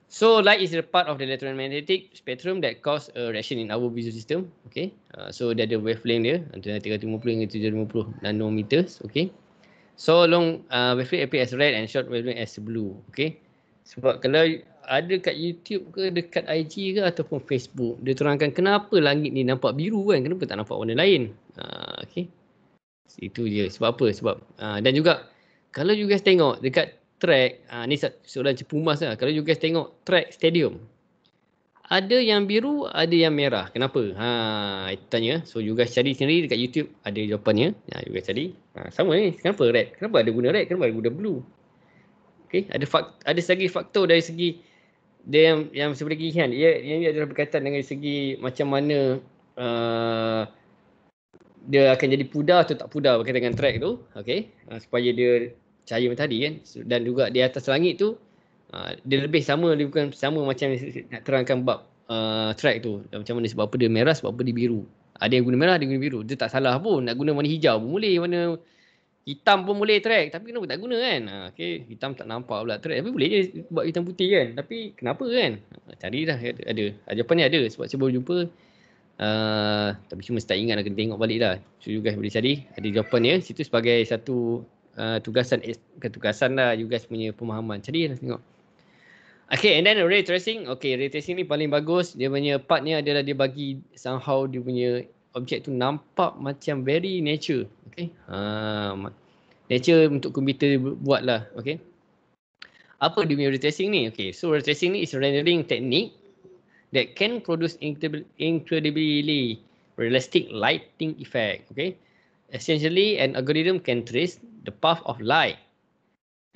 So light is a part of the electromagnetic spectrum that cause a reaction in our visual system. Okay. So dia ada wavelength dia antara 350 hingga 750 nanometers. Okay. So long wavelength appear as red and short wavelength as blue. Okay. Sebab kalau ada kat YouTube ke, dekat IG ke ataupun Facebook, dia terangkan kenapa langit ni nampak biru kan, kenapa tak nampak warna lain. Okay. Itu je. Sebab apa? Sebab dan juga kalau you guys tengok dekat track, ni soalan cepumas lah. Kalau you guys tengok track stadium, ada yang biru, ada yang merah. Kenapa? Itu tanya. So you guys cari sendiri dekat YouTube, ada jawapannya. You guys cari. Sama ni. Kenapa red? Kenapa ada guna red? Kenapa ada guna blue? Okay. Ada segi faktor dari segi dia yang seperti kan. Ia adalah berkaitan dengan segi macam mana dia akan jadi pudar atau tak pudar berkaitan dengan track tu. Okay. Supaya dia cahaya tadi kan. Dan juga di atas langit tu, dia lebih sama, dia bukan sama macam nak terangkan bab track tu. Macam mana, sebab apa dia merah, sebab apa dia biru. Ada yang guna merah, ada yang guna biru. Dia tak salah pun. Nak guna warna hijau pun boleh, warna hitam pun boleh track. Tapi kenapa tak guna kan? Okay, hitam tak nampak pula track. Tapi boleh je buat hitam putih kan. Tapi kenapa kan? Carilah, ada. Jawapannya ada. Sebab saya baru jumpa. Tapi cuma tak ingat, nak kena tengok balik lah. So you guys boleh cari, ada jawapannya. Situ sebagai satu tugasan, bukan tugasan lah, you guys punya pemahaman. Cari lah tengok. Okay, and then ray tracing. Okay, ray tracing ni paling bagus. Dia punya part ni adalah dia bagi somehow dia punya objek tu nampak macam very nature. Okay. Nature untuk komputer buat lah. Okay. Apa dia punya ray tracing ni? Okay, so ray tracing ni is a rendering technique that can produce incredibly realistic lighting effect. Okay. Essentially, an algorithm can trace the path of light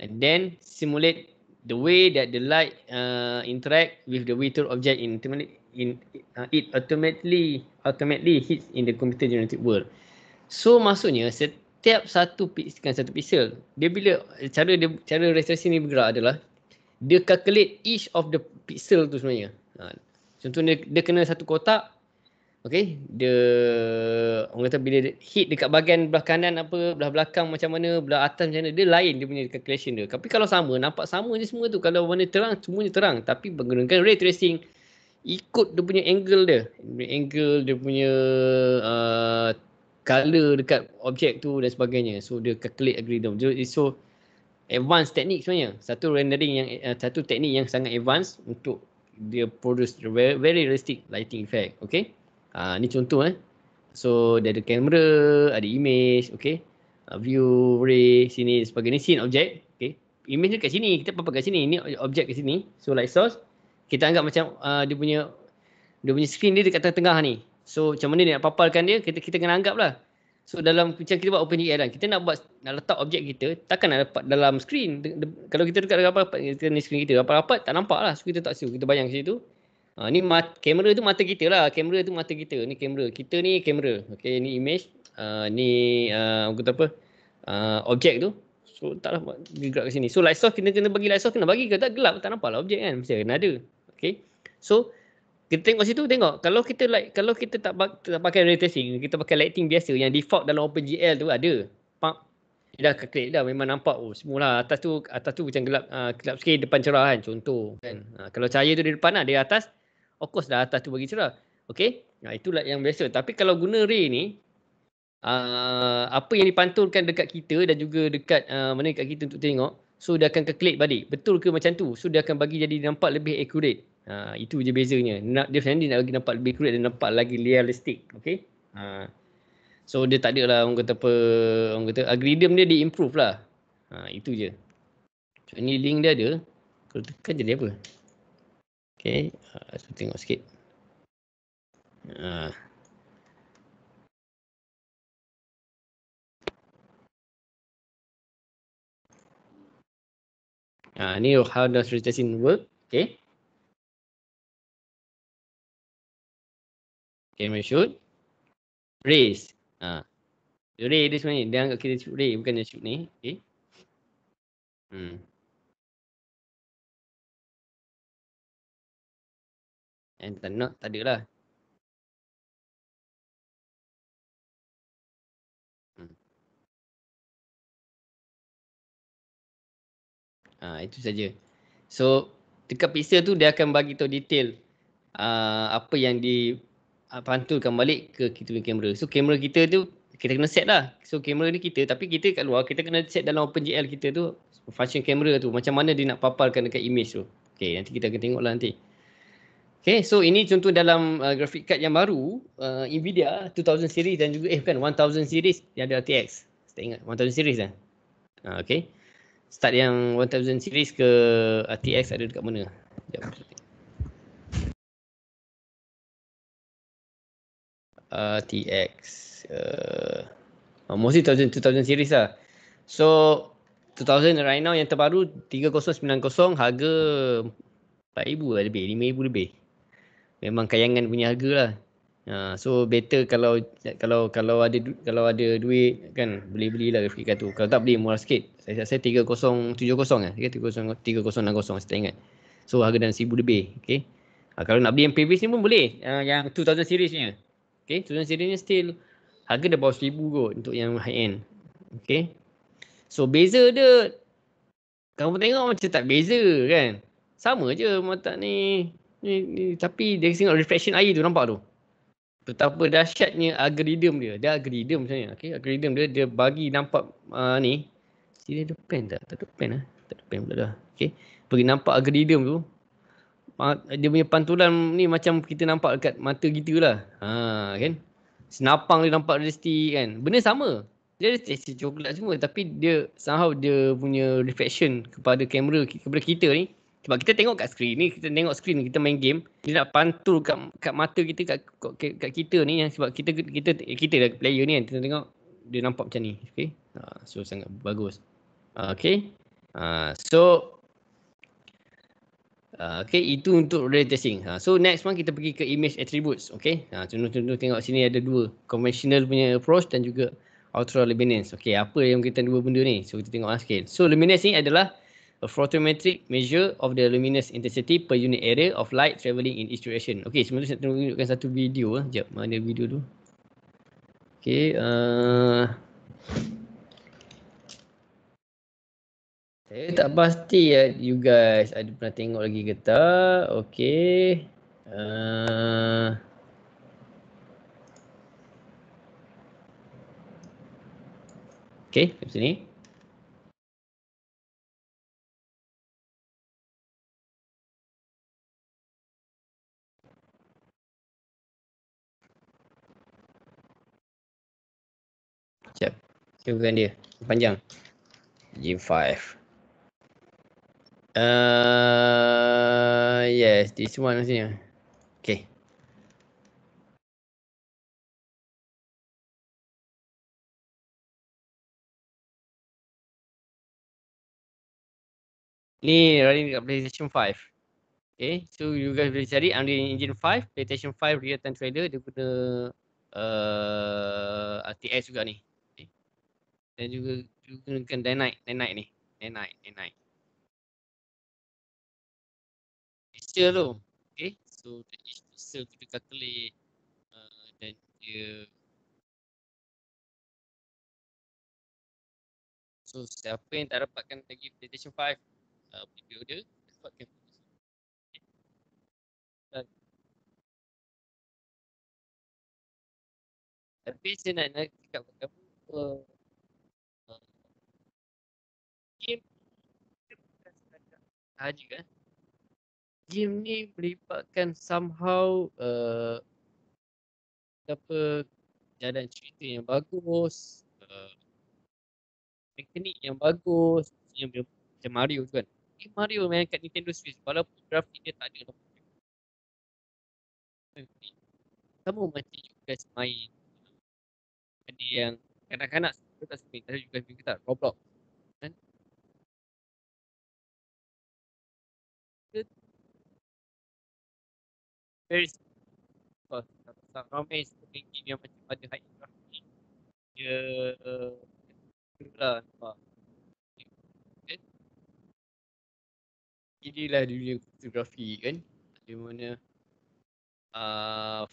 and then simulate the way that the light interact with the virtual object it automatically hits in the computer generated world. So maksudnya setiap satu pixel, dia bila cara ray tracing ni bergerak adalah dia calculate each of the pixel tu sebenarnya. Contohnya dia kena satu kotak. Okay, dia orang kata bila hit dekat bahagian belah kanan apa, belah belakang macam mana, belah atas macam mana, dia lain dia punya calculation dia. Tapi kalau sama, nampak sama je semua tu. Kalau warna terang, semuanya terang. Tapi menggunakan ray tracing, ikut dia punya angle dia. Dia punya color dekat objek tu dan sebagainya. So dia calculate algorithm. So advanced teknik sebenarnya. Satu teknik yang sangat advanced untuk dia produce very realistic lighting effect. Okay. Ni contoh So dia ada kamera, ada image, okay. View, ray, sini sebagainya, scene object, okay. Image dekat sini, kita papak kat sini, ni objek kat sini. So light source, kita anggap macam dia punya screen dia dekat tengah-tengah ni. So macam mana dia nak papalkan dia, kita kena anggap lah. So dalam macam kita buat OpenGL kan, kita nak letak objek kita, takkan nak dapat dalam screen. Kalau kita dekat rapat, kita ni screen kita, rapat-rapat tak nampak lah. So kita tak kita bayang kat situ. Ni kamera tu mata kita lah. Kamera tu mata kita. Ni kamera. Kita ni kamera. Okay, ni image. Ni kata apa? Objek tu. So taklah gerak ke sini. So light source kena bagi light source, kena bagi. Kalau tak gelap tak nampak lah objek kan. Mesti kena ada. Okay. So kita tengok situ, tengok. Kalau kita tak pakai ray tracing, kita pakai lighting biasa yang default dalam OpenGL tu ada. Dia dah calculate dah, memang nampak semualah atas tu macam gelap sikit, depan cerah kan, contoh kan. Kalau cahaya tu di depan lah, di atas, of course dah atas tu bagi cerah. Okey. Itulah yang biasa. Tapi kalau guna ray ni, apa yang dipantulkan dekat kita dan juga dekat mana dekat kita untuk tengok, so dia akan calculate balik. Betul ke macam tu? So dia akan bagi jadi nampak lebih accurate. Itu je bezanya. Dia sebenarnya nak bagi nampak lebih accurate dan nampak lagi realistic. Okey. So dia tak ada lah orang kata algorithm dia di-improve lah. Itu je. So ni link dia ada. Kalau tekan jadi apa? Okay. So tengok sikit. Ni how does ray tracing work. Okay. Camera shoot rays. Ray dia sebenarnya dia anggap kita shoot ray, bukan dia shoot ni. Okay. And tak ada lah. Itu saja. So dekat pixel tu dia akan bagi tahu detail apa yang dipantulkan balik ke kita punya kamera. So kamera kita tu kita kena set lah. So kamera ni kita, tapi kita kat luar kita kena set dalam OpenGL kita tu function kamera tu macam mana dia nak paparkan dekat image tu. Okay, nanti kita akan tengok lah nanti. Okay, so ini contoh dalam graphic card yang baru, Nvidia 2000 series dan juga 1000 series yang ada RTX. Tak ingat 1000 series lah. Okay. Start yang 1000 series ke RTX ada dekat mana? Sekejap. RTX mostly 2000 series lah. So 2000 right now yang terbaru 3090 harga 4000 lah lebih, 5000 lebih. Memang kayangan punya harga lah. So better kalau ada duit kan boleh belilah graphic card tu. Kalau tak beli murah sikit. Saya 3070 lah. 3060 saya tak ingat. So harga dalam 1000 lebih. Okay. Kalau nak beli yang previous ni pun boleh. Yang 2000 series ni. Okay. 2000 series ni still harga dah bawah 1000 kot untuk yang high end. Okay. So beza dia kamu tengok macam tak beza kan. Sama je mata ni. Tapi dia tengok reflection air tu nampak tu. Betapa dahsyatnya algoritma dia. Dia algoritma sebenarnya. Okay, algoritma dia bagi nampak ni. Sini ada pen tak? Tak ada pen lah. Tak ada pen pula dah. Okay. Bagi nampak algoritma tu. Dia punya pantulan ni macam kita nampak dekat mata kita lah. Kan. Senapang dia nampak realistik kan. Benda sama. Dia ada tekstur coklat semua. Tapi dia somehow dia punya reflection kepada kamera kepada kita ni. Sebab kita tengok kat skrin ni, kita tengok skrin kita main game, dia nak pantul kat mata kita kat kita ni yang sebab kita dah player ni kan, kita tengok dia nampak macam ni. Okay. So sangat bagus. Okay. So okay, itu untuk ray tracing. So next one kita pergi ke image attributes. Okay. Contoh-contoh tengok sini ada dua, conventional punya approach dan juga ultra luminance. Okay, apa yang kita dua benda ni? So kita tengok sikit. So luminance ni adalah a photometric measure of the luminous intensity per unit area of light travelling in each direction. Okay, sebelum tu saya tunjukkan satu video. Sekejap, mana video tu? Okay, saya tak pasti you guys ada pernah tengok lagi ke tak. Okay. Okay, kat sini. Sekejap. Okay, bukan dia. Panjang. G5. Yes, this one maksudnya. Okay. Ni running dekat PlayStation 5. Okay, so you guys boleh cari Unreal Engine 5, PlayStation 5 real time trailer, dia guna RTX juga ni. Okay. Dan juga gunakan Nanite ni. Nanite. Pixel tu. Okay, so each pixel kita calculate dan dia. So siapa yang tak dapatkan lagi PlayStation 5 video dia dapatkan. Tapi saya nak cakap kepada kamu game sahaja kan. Game ni melibatkan somehow apa jalan cerita yang bagus, mekanik yang bagus, yang macam Mario tu kan. Mario main kat Nintendo Switch walaupun grafik dia tak ada sama macam you guys main. Ada yang kanak-kanak suka tak main, tapi you guys main tak Roblox kan. very simple. Ramai sebenarnya yang macam ada high graphic. Dia lah nampak. Inilah dunia fotografi kan. Di mana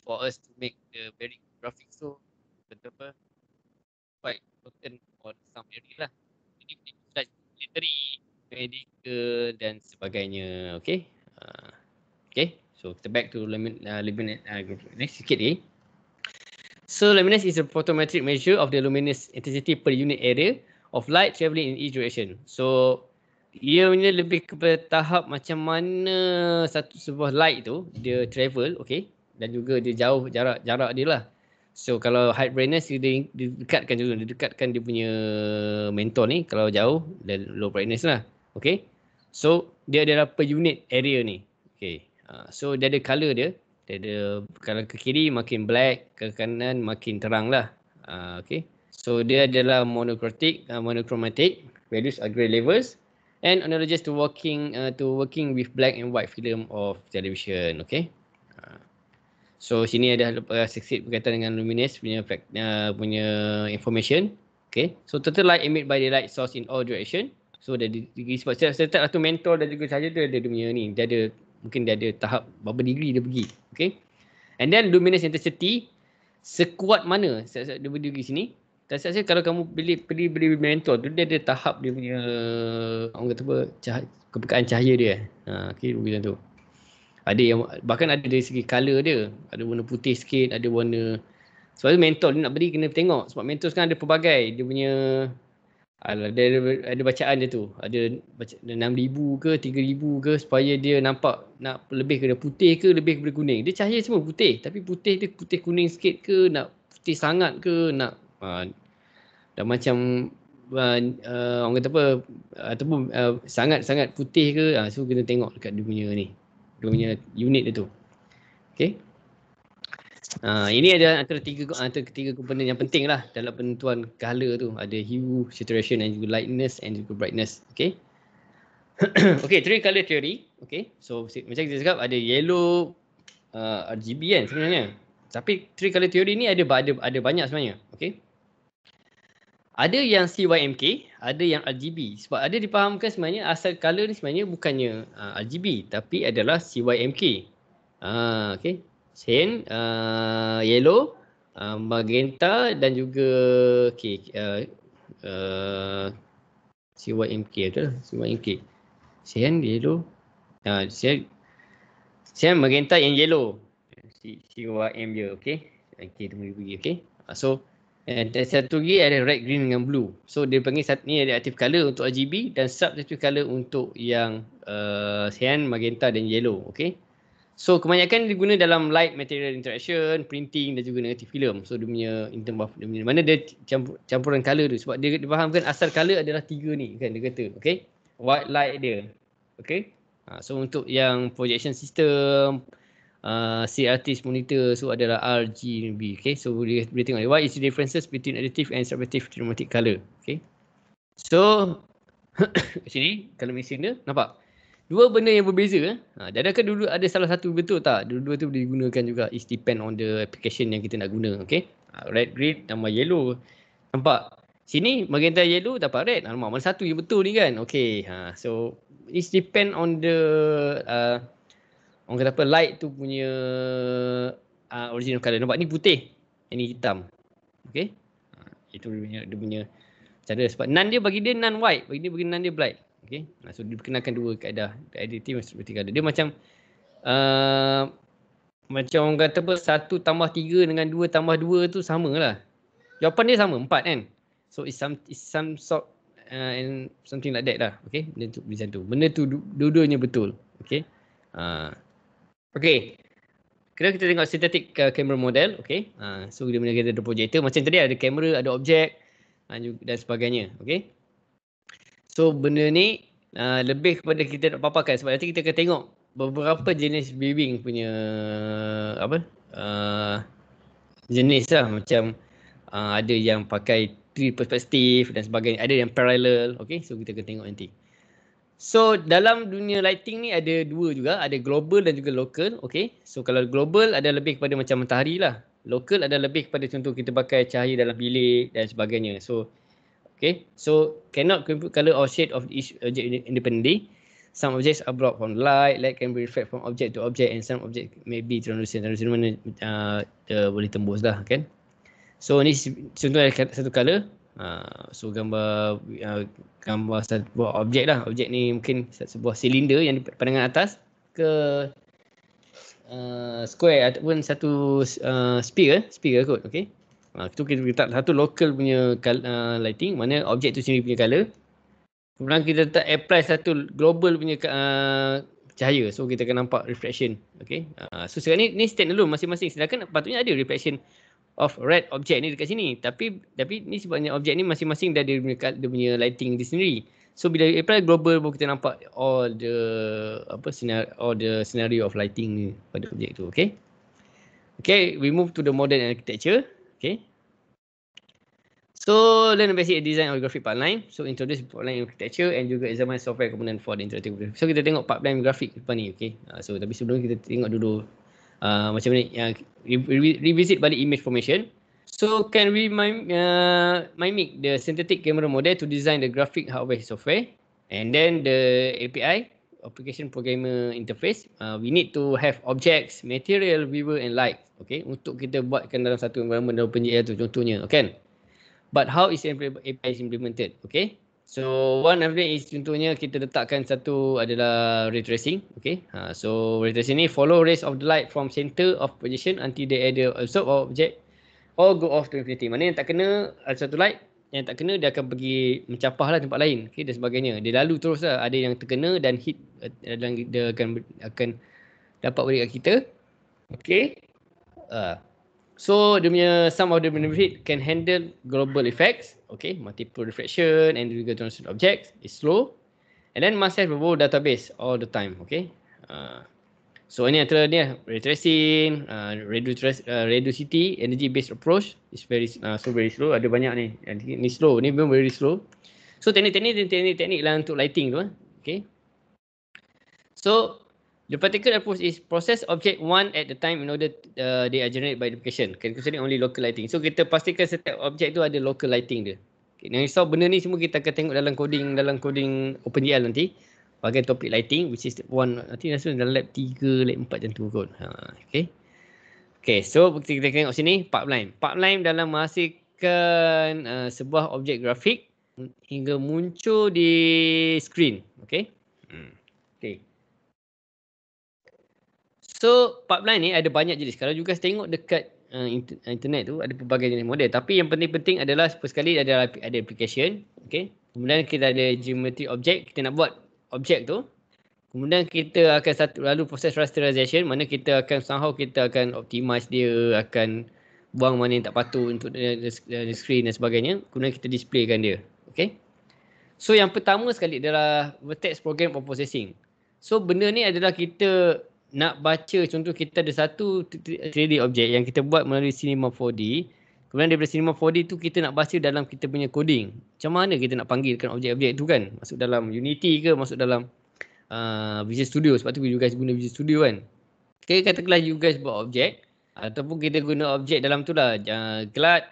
for us to make the very graphic so betul apa quite important for some area lah. Jadi kita literary, medical dan sebagainya. Okay. Okay. So kita back to luminance next sikit lagi. So luminance is a photometric measure of the luminous intensity per unit area of light travelling in each direction. So ia punya lebih kepada tahap macam mana sebuah light tu dia travel, okay, dan juga dia jauh jarak dia lah. So kalau high brightness dia dekatkan juga, dia dekatkan dia punya mentor ni kalau jauh, dan low brightness lah, okay. So dia adalah per unit area ni, okay. So dia ada color dia ada, kalau ke kiri makin black, ke kanan makin terang lah, okay. So dia adalah monochromatic, values are gray levels, and analogous to working with black and white film of television, okay. So sini ada sikit berkaitan dengan luminous punya information, okay. So total light emit by the light source in all direction. So dari sebab setiap satu mentor dan juga cahaya tu ada dia punya ni, mungkin dia ada tahap berapa degree dia pergi, okay. And then luminous intensity sekuat mana dia berdiri sini. Saya kalau kamu beli mentor tu dia ada tahap dia punya orang kata apa, kepekaan cahaya dia. Okay, macam tu. Ada yang bahkan ada dari segi color dia, ada warna putih sikit, ada warna. Sebab tu mentor dia nak beri kena tengok, sebab mentor sekarang ada pelbagai dia punya. Ada bacaan dia tu. Ada 6,000 ke 3,000 ke, supaya dia nampak nak lebih ke putih ke lebih ke kuning. Dia cahaya semua putih, tapi putih dia putih kuning sikit ke, nak putih sangat ke, nak dah macam orang kata apa, ataupun sangat-sangat putih ke. So kena tengok dekat dia punya ni, dia punya unit dia tu. Okay. Ini ada antara tiga komponen yang penting lah dalam penentuan color tu. Ada hue, saturation and juga lightness and juga brightness. Okay. Okay, three color theory. Okay, so macam kita cakap ada yellow, RGB kan sebenarnya. Tapi three color theory ni ada banyak sebenarnya. Okay. Ada yang CYMK, ada yang RGB. Sebab ada dipahamkan sebenarnya asal color ni sebenarnya bukannya RGB, tapi adalah CYMK. Okay. Cyan, yellow, magenta dan juga CYMK betul lah, CYMK. Cyan, yellow, cyan, magenta yang yellow. CYM je, okay. Okay, tunggu pergi, okay. So dan satu lagi ada red, green dengan blue. So dia panggil ni ada active color untuk RGB dan subactive color untuk yang cyan, magenta dan yellow, okay. So kebanyakan diguna dalam light material interaction, printing dan juga negative film. So dia punya in term of mana dia campuran color tu, sebab dia fahamkan asal color adalah 3 ni kan dia kata, okay. White light dia, okay. So untuk yang projection system, CRT monitor, so adalah RGB, okay. So boleh tengok what is the differences between additive and subtractive chromatic color, okay. So sini kalau mesin dia nampak dua benda yang berbeza. Adakah dulu ada salah satu betul tak? Dua-dua tu boleh digunakan juga. It depend on the application yang kita nak guna. Okay. Red, green, tambah yellow. Nampak? Sini magenta yellow dapat red. Alamak, mana satu yang betul ni kan? Okay. So it depend on the orang kata apa, light tu punya original color. Nampak ni putih. Ini hitam. Okay. Itu dia punya cara. Sebab nan dia bagi dia nan white. Bagi nan dia black. Okay. So diperkenalkan dua kaedah additive dan subtractive color. Dia macam macam orang kata apa, 1 tambah 3 dengan 2 tambah 2 tu sama lah. Jawapan dia sama, 4 kan. So it's some sort and something like that lah. Okay. Benda tu macam tu. Benda tu dua-duanya betul. Okay. Okay. Kita tengok synthetic camera model. Okay. So dia ada projector. Macam tadi ada kamera, ada objek dan sebagainya. Okay. So benda ni lebih kepada kita nak paparkan, sebab nanti kita akan tengok beberapa jenis viewing punya jenis lah. Macam ada yang pakai 3 perspektif dan sebagainya, ada yang parallel. Okay, so kita akan tengok nanti. So dalam dunia lighting ni ada dua juga, ada global dan juga local. Okay, so kalau global ada lebih kepada macam matahari lah. Local ada lebih kepada contoh kita pakai cahaya dalam bilik dan sebagainya. So okay, so cannot compute color or shade of each object independently. Some objects are blocked from light. Light can be reflected from object to object, and some object may be translucent. Translucent mana boleh tembus lah kan. So ni contoh satu color. So gambar satu buah objek lah. Objek ni mungkin sebuah silinder yang di pandangan atas ke square ataupun satu sphere kot. Okay. Itu kita letak satu local punya lighting, mana objek tu sendiri punya color. Kemudian kita letak apply satu global punya cahaya. So kita akan nampak reflection. Okay. So sekarang ni stand alone masing-masing. Sedangkan patutnya ada reflection of red object ni dekat sini. Tapi ni sebabnya objek ni masing-masing dia punya lighting di sendiri. So bila apply global baru kita nampak all the scenario of lighting ni pada objek tu. Okay. Okay, we move to the modern architecture. Okay. So learn the basic design of graphic pipeline. So introduce pipeline architecture and juga examine software component for the interactive graphic. So kita tengok pipeline grafik depan ni. Okay. So tapi sebelum kita tengok dulu macam ni yang revisit balik image formation. So can we mimic the synthetic camera model to design the graphic hardware software, and then the API application programmer interface. We need to have objects, material, viewer and light. Okay, untuk kita buatkan dalam satu environment dalam OpenGL tu contohnya, kan? But how is API is implemented? Okay. So one of them is contohnya kita letakkan satu adalah ray tracing. Okay. So ray tracing ni follow rays of the light from center of position until they either absorb object or go off to infinity. Mana yang tak kena satu light, yang tak kena dia akan pergi mencapah lah tempat lain. Okay, dan sebagainya. Dia lalu terus lah. Ada yang terkena dan hit dan dia akan dapat balik kat kita. Okay. So dia punya some of the benefit can handle global effects, okay, multiple reflection and juga transient objects, is slow, and then must have a whole database all the time, okay. So ini antara ni ray tracing, reducity, energy based approach is very slow. Ada banyak ni, ni slow, ni memang very slow. So teknik lah untuk lighting tu, okay. So the particular approach is process object one at the time in order they are generated by the application. Can consider only local lighting. So kita pastikan setiap objek tu ada local lighting dia. Okay, so benda ni semua kita akan tengok dalam coding OpenGL nanti. Bahagian topik lighting, which is one, nanti rasa dalam lab 3, lab 4 macam tu kot. Okay. Okay, so kita tengok sini pipeline. Pipeline dalam menghasilkan sebuah objek grafik hingga muncul di screen. Okay. Okay. So pipeline ni ada banyak jenis. Kalau juga tengok dekat internet tu ada pelbagai jenis model. Tapi yang penting-penting adalah sekali ada application, okay. Kemudian kita ada geometry object, kita nak buat objek tu. Kemudian kita akan lalu proses rasterization, mana kita akan somehow kita akan optimize dia, akan buang mana yang tak patut untuk the screen dan sebagainya. Kemudian kita displaykan dia, okay. So yang pertama sekali adalah vertex program for processing. So benda ni adalah kita nak baca, contoh kita ada satu 3D objek yang kita buat melalui Cinema 4D. Kemudian daripada Cinema 4D tu kita nak baca dalam kita punya coding. Macam mana kita nak panggilkan objek-objek tu kan? Masuk dalam Unity ke, masuk dalam Visual Studio. Sebab tu you guys guna Visual Studio kan. Okay, katakanlah you guys buat objek. Ataupun kita guna objek dalam tu lah. Glad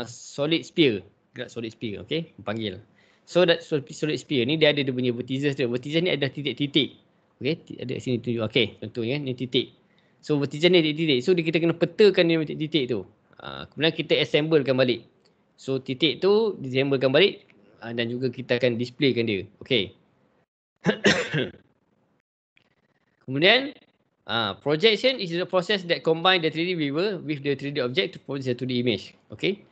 solid sphere. Glad solid sphere, okay. Panggil. So that solid sphere ni dia ada dia punya vertices dia. Vertices ni ada titik-titik. Okay, ada sini tunjuk. Okay, contohnya ni titik. So vertices ni titik. So kita kena petakan dia titik tu. Kemudian kita assemblekan balik. So titik tu diassemblekan balik dan juga kita akan displaykan dia. Okay. Kemudian projection is the process that combine the 3D viewer with the 3D object to produce a 2D image. Okay.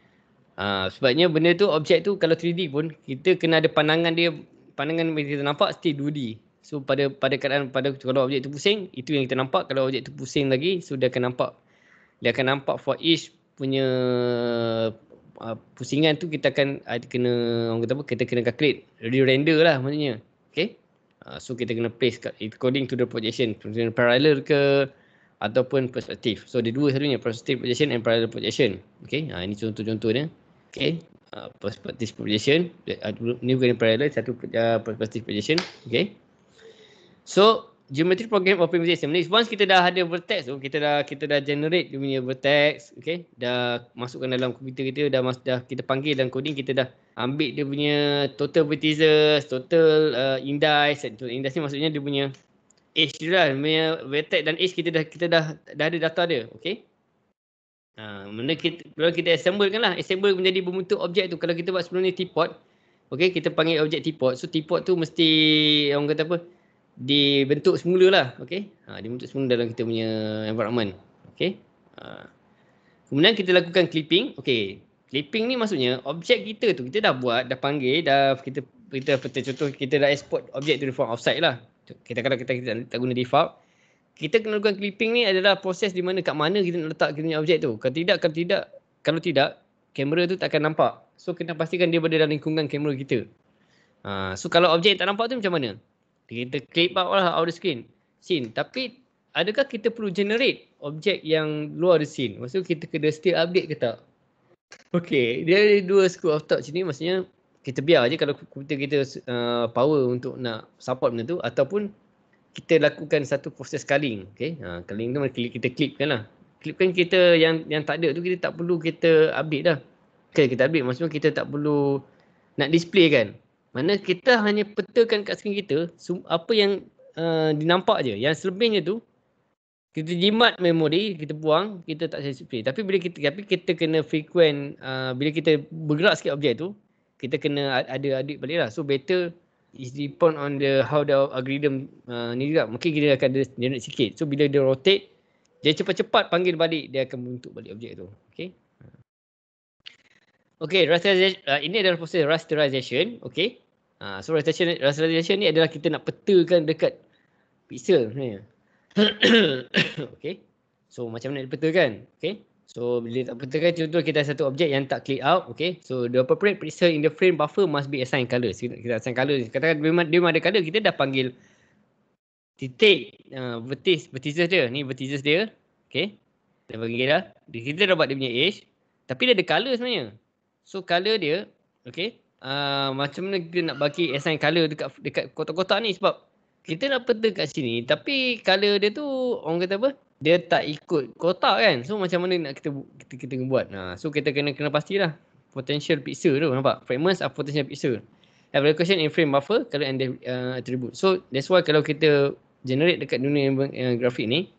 Sebabnya benda tu, objek tu kalau 3D pun kita kena ada pandangan dia, pandangan yang kita nampak still 2D. So pada keadaan kalau objek tu pusing, itu yang kita nampak. Kalau objek tu pusing lagi, so dia akan nampak for each punya pusingan tu kita akan kena, orang kata apa, kita kena calculate, render lah maksudnya. Okay. So kita kena place according to the projection, parallel ke ataupun perspektif. So ada dua satunya, perspective projection and parallel projection. Okay. Ini contoh-contoh dia. Okay. perspective projection. Ni bukan parallel, satu perspective projection. Okay. So geometry program optimization ni once kita dah ada vertex tu, kita dah generate dia punya vertex, okay, dah masukkan dalam komputer kita, dah kita panggil dalam coding, kita dah ambil dia punya total vertices, total index. Index ni maksudnya dia punya edge tu lah, dia punya vertex dan edge kita dah ada data dia, okay. Kalau kita assemble menjadi berbentuk objek tu. Kalau kita buat sebelum ni teapot, okay, kita panggil objek teapot. So teapot tu mesti orang kata apa, dibentuk semula lah, okay. Dibentuk semula dalam kita punya environment, okay. Kemudian kita lakukan clipping, okay. Clipping ni maksudnya objek kita tu kita dah buat, dah panggil, kita contoh kita dah export objek tu from outside lah. Kalau kita tak guna default, kita kena lakukan clipping ni adalah proses di mana kat mana kita nak letak kita punya objek tu. Kalau tidak kamera tu tak akan nampak. So kena pastikan dia berada dalam lingkungan kamera kita. So kalau objek tak nampak tu macam mana? Kita clip out lah out the scene. Tapi adakah kita perlu generate objek yang luar the scene? Maksudnya kita kena still update ke tak? Okay, dia ada dua school of thought sini. Maksudnya kita biar je kalau komputer kita power untuk nak support benda tu, ataupun kita lakukan satu proses culling, okay. Culling tu kita clipkan lah. Clipkan kita yang tak ada tu, kita tak perlu kita update dah. Okay, kita update maksudnya kita tak perlu nak display kan. Mana kita hanya petakan kat skrin kita apa yang dinampak je. Yang selebihnya tu kita jimat memori, kita buang, kita tak display. Tapi bila kita kena frequent, bila kita bergerak sikit objek tu, kita kena ada adik balik lah. So better is depend on how the algorithm ni juga. Mungkin kita akan generate sikit. So bila dia rotate, dia cepat-cepat panggil balik, dia akan bentuk balik objek tu. Okay. Okay, rasterization, ini adalah proses rasterization. Okay. So rasterization ni adalah kita nak petakan dekat pixel sebenarnya. Okay. So macam mana dia petakan? Okay. So bila tak petakan, contoh kita ada satu objek yang tak click out. Okay. So the appropriate pixel in the frame buffer must be assigned color. Kita assign color. Katakan dia memang ada color, kita dah panggil titik vertices dia. Ni vertices dia. Okay. Kita panggil dah. Kita dah buat dia punya edge. Tapi dia ada color sebenarnya. So color dia, okay. Macam mana kita nak bagi assign color dekat kotak-kotak ni, sebab kita nak peta kat sini tapi color dia tu orang kata apa, dia tak ikut kotak kan. So macam mana nak kita buat. So kita kena pastilah potential pixel tu, nampak, fragments are potential pixel, allocation in frame buffer, color and attribute. So that's why kalau kita generate dekat dunia grafik ni,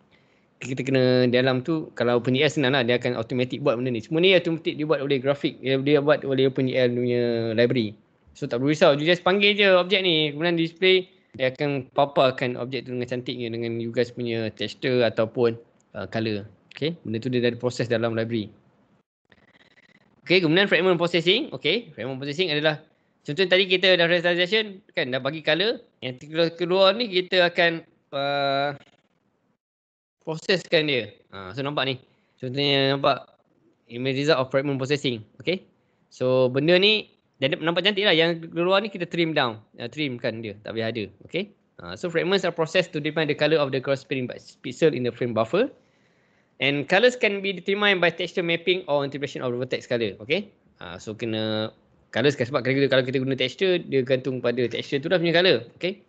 kita kena dalam tu, kalau OpenGL senang lah, dia akan automatic buat benda ni. Semua ni automatic dia buat oleh grafik, dia buat oleh OpenGL punya library. So tak perlu risau, you just panggil je objek ni, kemudian display, dia akan paparkan objek tu dengan cantiknya dengan you guys punya texture ataupun color. Okay, benda tu dia dah ada proses dalam library. Okay, kemudian fragment processing. Okay, fragment processing adalah, contoh tadi kita dah rasterization kan, dah bagi color, yang keluar ni kita akan proseskan dia. So nampak ni, contohnya nampak image result of fragment processing. Okay, so benda ni dia nampak cantik lah. Yang keluar ni kita trim down, trimkan dia, tak boleh ada. Okay, so fragments are processed to define the color of the corresponding pixel in the frame buffer, and colors can be determined by texture mapping or interpretation of the vertex color. Okay, so kena colors kan, sebab kalau kita guna texture, dia gantung pada texture tu dah punya color. Okay,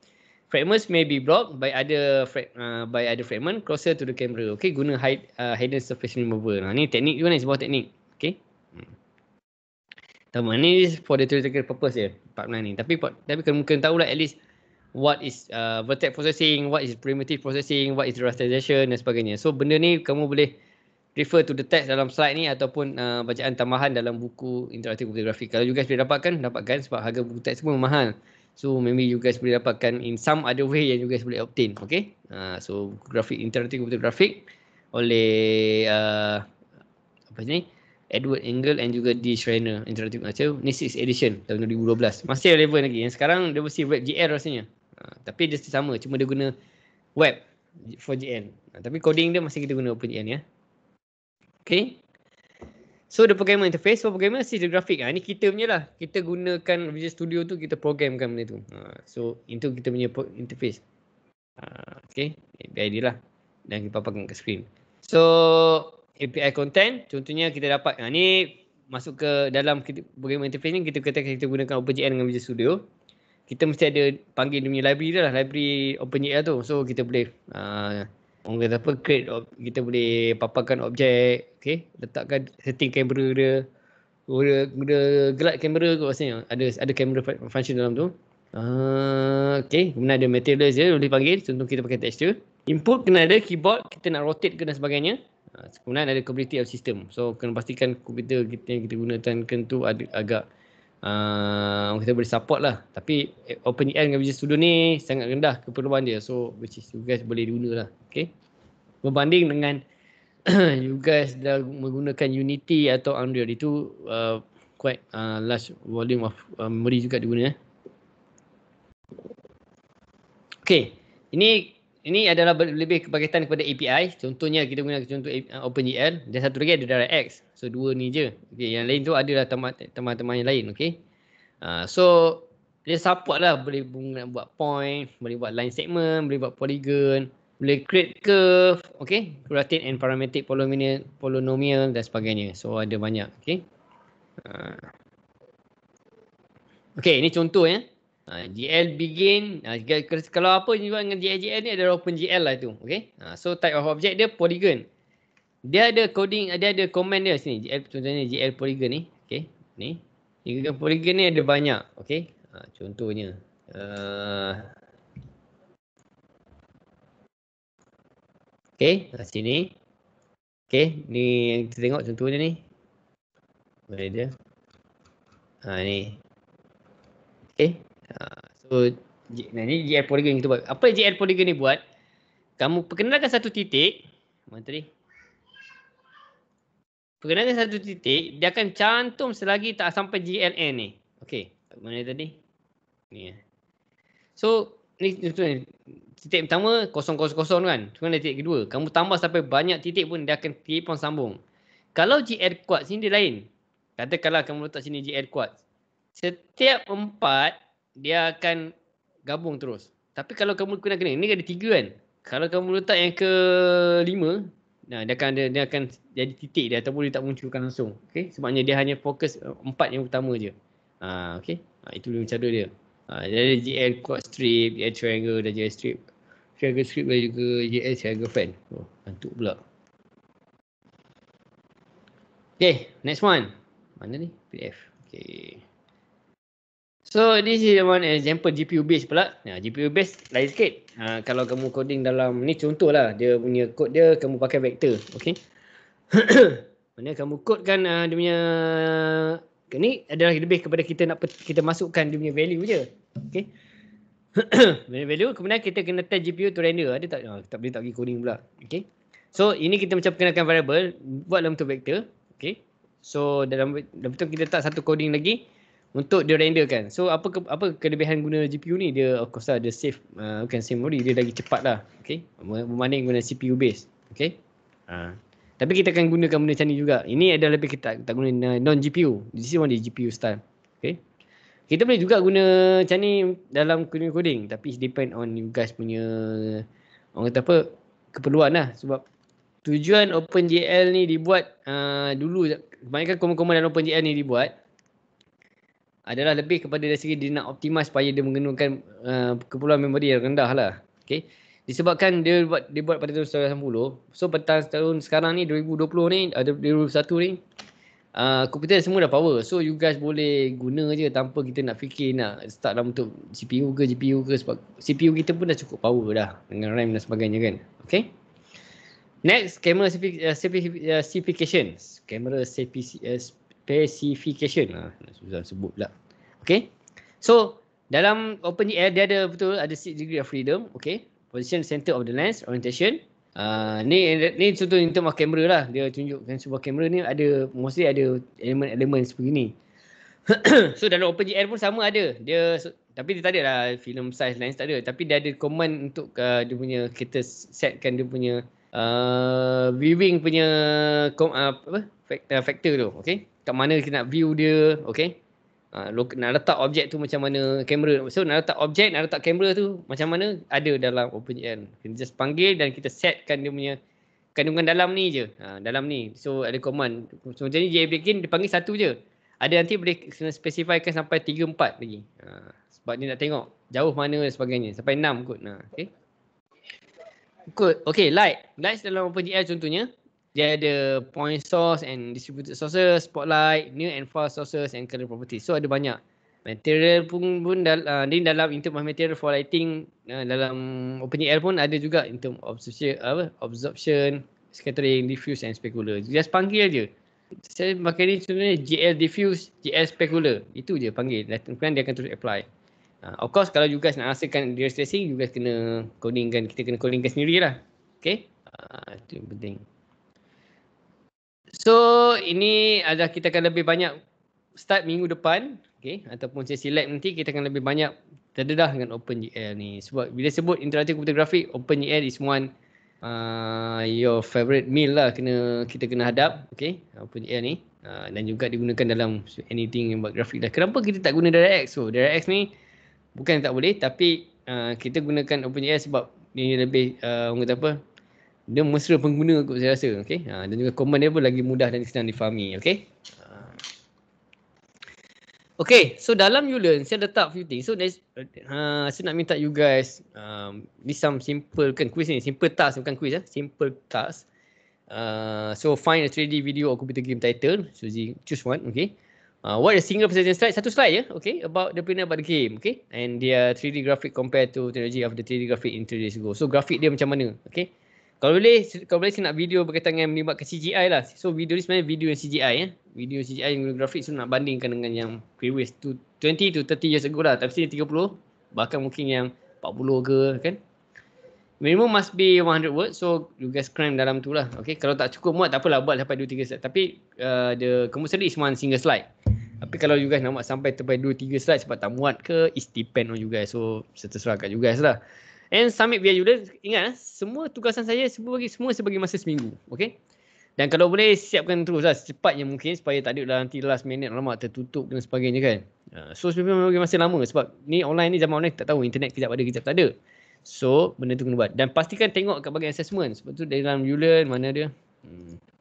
fragments may be blocked by other fragment closer to the camera. Okay, guna hidden surface remover. Ni teknik juga ni, sebuah teknik. Okay. Tahu ni for the theoretical purpose je, part ni. Tapi mungkin tahulah at least what is vertex processing, what is primitive processing, what is rasterization dan sebagainya. So benda ni kamu boleh refer to the text dalam slide ni ataupun bacaan tambahan dalam buku interaktif komputer grafik. Kalau you guys boleh dapatkan sebab harga buku teks semua mahal. So maybe you guys boleh dapatkan in some other way yang you guys boleh obtain. Okay. So buku grafik interaktif komputer grafik oleh apa ni, Edward Engel and juga D. Schreiner Interactive Archive. Ni 6th edition tahun 2012. Masih relevant lagi. Yang sekarang dia versi WebGL rasanya. Tapi dia sama, cuma dia guna web for GL. Tapi coding dia masih kita guna OpenGL ya. Okay. So the programming interface for programmer is the graphic. Ni kita punya lah. Kita gunakan Visual Studio tu, kita programkan benda tu. So itu kita punya interface. Okay. API dia lah. Dan kita paparkan ke screen. So API content, contohnya kita dapat, ni masuk ke dalam program interface ni, kita kata kita gunakan OpenGL dengan Visual Studio, kita mesti ada panggil dia punya library tu lah, library OpenGL tu. So kita boleh orang kata apa, kita boleh paparkan objek, okay, letakkan setting kamera dia, guna gelap kamera kot rasanya, ada kamera function dalam tu. Okay, kemudian ada materials dia boleh panggil, contoh kita pakai texture. Input kena ada, keyboard kita nak rotate ke dan sebagainya. Kemudian ada compatibility of system. So kena pastikan komputer kita yang kita gunakan tu agak kita boleh support lah. Tapi OpenGL dengan Visual Studio ni sangat rendah keperluan dia. So which is you guys boleh guna lah. Okay, berbanding dengan you guys dah menggunakan Unity atau Unreal, itu quite large volume of memory juga diguna. Okay, ini adalah lebih berkaitan kepada API. Contohnya kita gunakan contoh OpenGL, dan satu lagi ada DirectX. So dua ni je. Okay, yang lain tu adalah teman-teman yang lain. Okay, so dia support lah, boleh buat point, boleh buat line segment, boleh buat polygon, boleh create curve, okay, rotate and parametric polynomial dan sebagainya. So ada banyak. Okay, okay, ini contoh ya. GL begin, kalau apa juga dengan GL ni adalah OpenGL lah tu. Okay, so type of object dia polygon. Dia ada coding, dia ada command dia sini. Contohnya GL polygon ni. Okay, ni polygon ni ada banyak. Okay, contohnya okay, sini. Okay, ni yang kita tengok contohnya ni. Boleh dia. Ni. Okay. So ni GL polygon kita buat. Apa GL polygon ni buat? Kamu perkenalkan satu titik. Mana tadi? Perkenalkan satu titik, dia akan cantum selagi tak sampai GLN ni. Okay, mana tadi? Ni. So ni contohnya titik pertama 000 kan. Kemudian titik kedua, kamu tambah sampai banyak titik pun dia akan keep on sambung. Kalau GL quad sini dia lain. Katakanlah kamu letak sini GL quad. Setiap 4 dia akan gabung terus. Tapi kalau kamu gunakan ini ada 3 kan. Kalau kamu letak yang ke-5, dia akan jadi titik dia ataupun dia tak munculkan langsung. Okey, sebabnya dia hanya fokus 4 yang utama je. Okey. Itu cara dia. Dia ada GL quad strip, GL triangle dan GL strip. Triangle strip dan juga GL triangle fan. Ngantuk pula. Okay, next one. Mana ni? PDF. Okay. So this is one example GPU base pula. GPU base lain sikit. Kalau kamu coding dalam ni, contoh lah dia punya code dia, kamu pakai vector. Okay. Mana kamu codekan dia punya, ni adalah lebih kepada kita masukkan dia punya value je. Okay. Value, kemudian kita kena tell GPU to render. Ada tak? Tak boleh tak pergi coding pula. Okay. So ini kita macam perkenalkan variable, buat dalam bentuk vector. Okay. So dalam bentuk kita letak satu coding lagi untuk dia renderkan. So apa kelebihan guna GPU ni? Dia of course ada save, bukan save memory, dia lagi cepat lah. Okay, berbanding guna CPU base. Okay, tapi kita akan gunakan benda macam ni juga. Ini adalah lebih kita tak guna non GPU. This is one the GPU style. Okay, kita boleh juga guna macam ni dalam coding, tapi depend on you guys punya, orang kata apa, keperluan lah. Sebab tujuan OpenGL ni dibuat dulu, kebanyakan komen-komen dalam OpenGL ni dibuat adalah lebih kepada dari segi dia nak optimize supaya dia menggunakan keperluan memori yang rendah lah. Okay. Disebabkan dia buat pada tahun 1990. So pada tahun sekarang ni 2020 ni, 2021 ni, komputer semua dah power. So you guys boleh guna je tanpa kita nak fikir nak start dalam bentuk CPU ke GPU ke, sebab CPU kita pun dah cukup power dah dengan RAM dan sebagainya kan. Okay. Next, camera specification. Camera specification. Susah sebut pula. Okay. So dalam OpenGL dia ada 6 degree of freedom. Okay. Position, center of the lens, orientation. Ni contoh in term of kamera lah. Dia tunjukkan sebuah kamera ni mostly ada elemen-elemen sebegini. So dalam OpenGL pun sama ada. Tapi dia tak ada lah film size lens, tak ada. Tapi dia ada command untuk dia punya, kita setkan dia punya viewing punya factor tu. Okay. Kat mana kita nak view dia. Okay. Nak letak objek tu macam mana kamera. So nak letak objek, nak letak kamera tu macam mana, ada dalam OpenGL. Kita just panggil dan kita setkan dia punya kandungan dalam ni je. Dalam ni. So ada command. So macam ni JFK dia panggil satu je. Ada nanti boleh kena specifykan sampai 3, 4 lagi. Sebab dia nak tengok jauh mana dan sebagainya. Sampai 6 kot. Okay. Good. Okay, lights dalam OpenGL contohnya. Dia ada point source and distributed sources, spotlight, near and far sources and color properties. So ada banyak. Material pun ni dalam in term of material for lighting dalam OpenGL pun ada juga in term of absorption, scattering, diffuse and specular. Just panggil je. Saya pakai ni sebenarnya GL diffuse, GL specular. Itu je panggil. Kemudian dia akan terus apply. Of course kalau you guys nak hasilkan data tracing, you guys kena codingkan, kita kena codingkan sendiri lah. Okay. Itu yang penting. So ini adalah kita akan lebih banyak start minggu depan. Okay. Ataupun sesi lab nanti kita akan lebih banyak terdedah dengan OpenGL ni. Sebab bila sebut interactive computer graphic, OpenGL is one your favorite meal lah kita kena hadap. Okay. OpenGL ni. Dan juga digunakan dalam anything yang buat grafik lah. Kenapa kita tak guna DirectX? So DirectX ni bukan tak boleh, tapi kita gunakan OpenGL sebab ni lebih orang kata apa, dia mesra pengguna kot saya rasa. Okay? Dan juga command dia pun lagi mudah dan senang difahami. Okay? Okay, so dalam Ulearn saya letak few things. So saya nak minta you guys ni some simple quiz ni, simple task bukan quiz simple task. So find a 3D video or computer game title. So choose one. Okay. What is single presentation slide? Satu slide ya, okay, about the the game, okay, and their 3D graphic compared to technology of the 3D graphic in 3 days ago. So grafik dia macam mana, okay? Kalau boleh saya nak video berkaitan dengan melibatkan CGI lah. So video ni sebenarnya video yang CGI ya, video CGI yang guna grafik. So nak bandingkan dengan yang previous 20 to 30 years ago lah. Tapi sini 30, bahkan mungkin yang 40 ke kan. Minimum must be 100 words. So you guys cram dalam tu lah. Okay. Kalau tak cukup muat tak apalah, buat sampai 2-3 slide. Tapi the compulsory is one single slide. Tapi kalau you guys nak buat sampai 2-3 slide sebab tak muat ke, it depend on you guys. So terserah kat you guys lah. And submit via Ulearn. Ingat semua tugasan saya semua saya bagi masa seminggu. Okay. Dan kalau boleh siapkan terus lah secepatnya mungkin supaya tak ada nanti last minute lama tertutup dan sebagainya kan. So sebenarnya bagi masa lama sebab ni online ni, zaman online tak tahu, internet kejap ada kejap tak ada. So benda tu kena buat. Dan pastikan tengok kat bahagian assessment. Sebab tu dalam Ulearn mana dia?